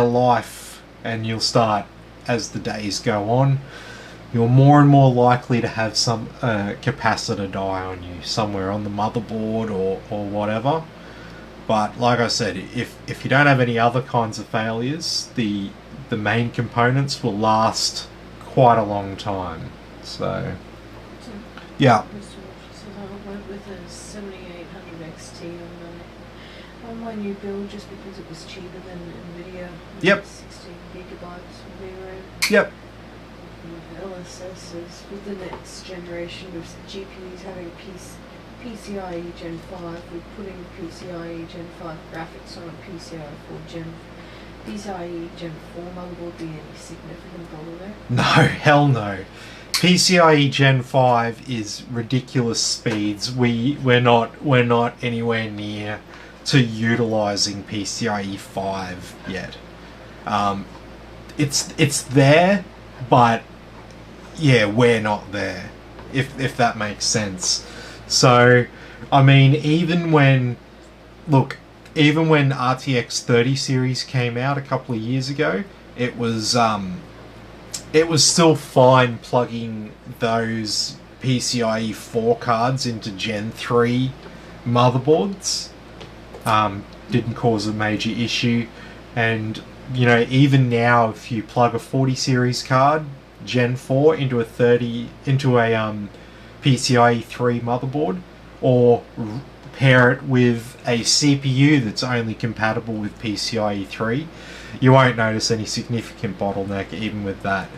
life, and you'll start, as the days go on, you're more and more likely to have some capacitor die on you somewhere on the motherboard or whatever. But like I said, if you don't have any other kinds of failures, the main components will last quite a long time. So yeah. I went with a 7800 XT on my new build just because it was cheaper than Nvidia. Yep. 16 gigabytes of VRAM. Yep. LSS is with the next generation of GPUs having PCIe Gen 5. We're putting PCIe Gen 5 graphics on a PCIe Gen 4 motherboard be any significant bottleneck? No, hell no. PCIe Gen 5 is ridiculous speeds. We're not anywhere near to utilizing PCIe 5 yet. It's there, but yeah, we're not there. If that makes sense. So, I mean, even when RTX 30 series came out a couple of years ago, it was still fine plugging those PCIe 4 cards into Gen 3 motherboards. Didn't cause a major issue. And, you know, even now, if you plug a 40 series card, Gen 4, into a PCIe 3 motherboard, or pair it with a CPU that's only compatible with PCIe 3, you won't notice any significant bottleneck even with that.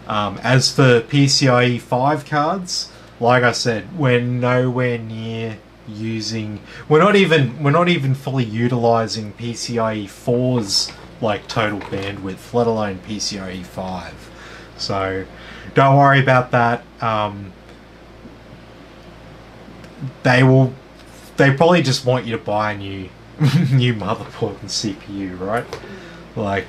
As for PCIe 5 cards, like I said, we're nowhere near using, we're not even fully utilizing PCIe 4's like total bandwidth, let alone PCIe 5. So don't worry about that. They probably just want you to buy a new motherboard and CPU, right? Like,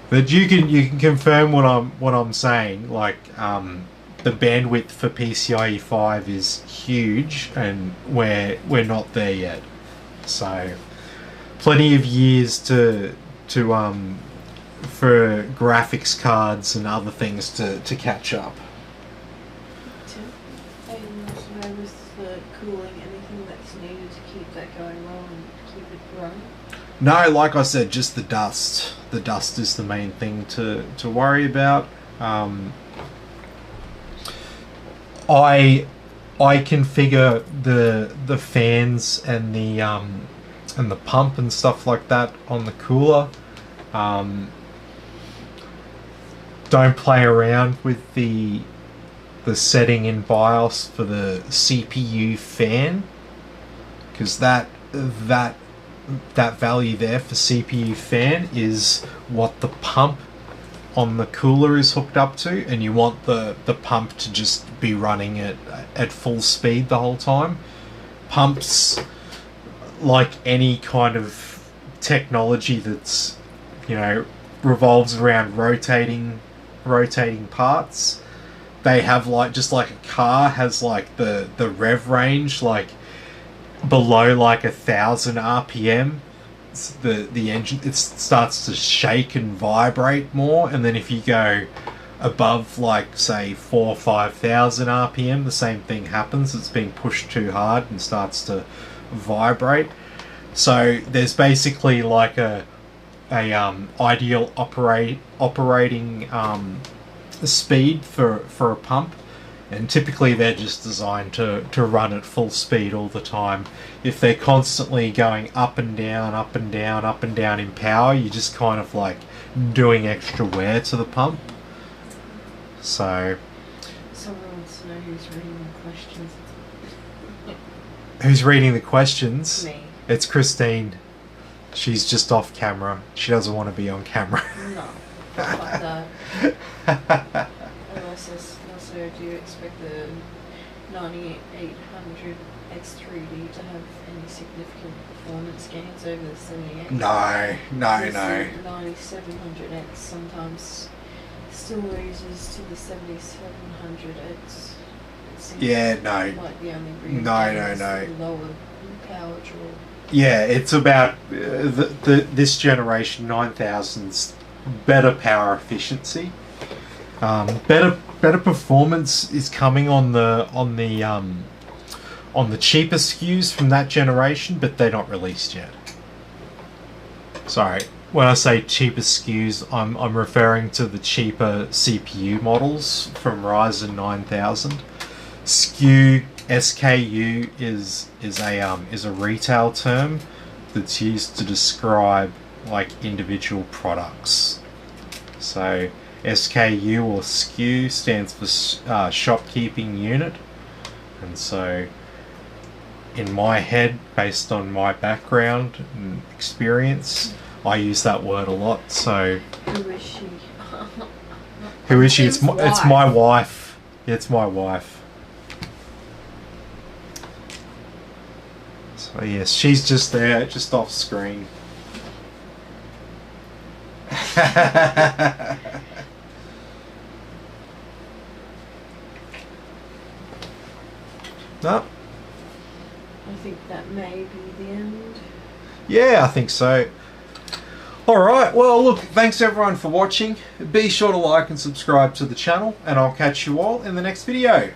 but you can confirm what I'm saying. Like, the bandwidth for PCIe 5 is huge, and we're not there yet. So, plenty of years for graphics cards and other things to catch up. Aiden wants to know with the cooling, anything that's needed to keep that going well and keep it running? No, like I said, just the dust. The dust is the main thing to worry about. I configure the fans and the pump and stuff like that on the cooler. Don't play around with the setting in BIOS for the CPU fan, because that value there for CPU fan is what the pump on the cooler is hooked up to, and you want the pump to just be running at full speed the whole time. Pumps, like any kind of technology that's, you know, revolves around rotating parts, they have, like, just like a car has like the rev range, like below like 1,000 RPM, the engine, it starts to shake and vibrate more, and then if you go above, like, say 4,000 or 5,000 RPM, the same thing happens. It's being pushed too hard and starts to vibrate. So there's basically like a ideal operating speed for a pump, and typically they're just designed to run at full speed all the time. If they're constantly going up and down, up and down, up and down in power, you just kind of like doing extra wear to the pump. So, Someone wants to know who's reading the questions. who's reading the questions? Me. It's Christine. She's just off camera. She doesn't want to be on camera. No. Fuck that. LSS, also, do you expect the 9800 X3D to have any significant performance gains over the 78? No. The 9700X sometimes still loses to the 7700X. Yeah, no. Like the only real No. lower power draw. Yeah, it's about this generation 9000's better power efficiency. Better performance is coming on the cheaper SKUs from that generation, but they're not released yet. Sorry, when I say cheaper SKUs, I'm referring to the cheaper CPU models from Ryzen 9000. SKU is a retail term that's used to describe like individual products. So SKU or SKU stands for shopkeeping unit, and so in my head, based on my background and experience, I use that word a lot. So Who is she? who is she? It's my wife. Yeah, it's my wife. So yes, she's just there, just off screen. No. I think that may be the end. Yeah, I think so. Alright, well look, thanks everyone for watching. Be sure to like and subscribe to the channel, and I'll catch you all in the next video.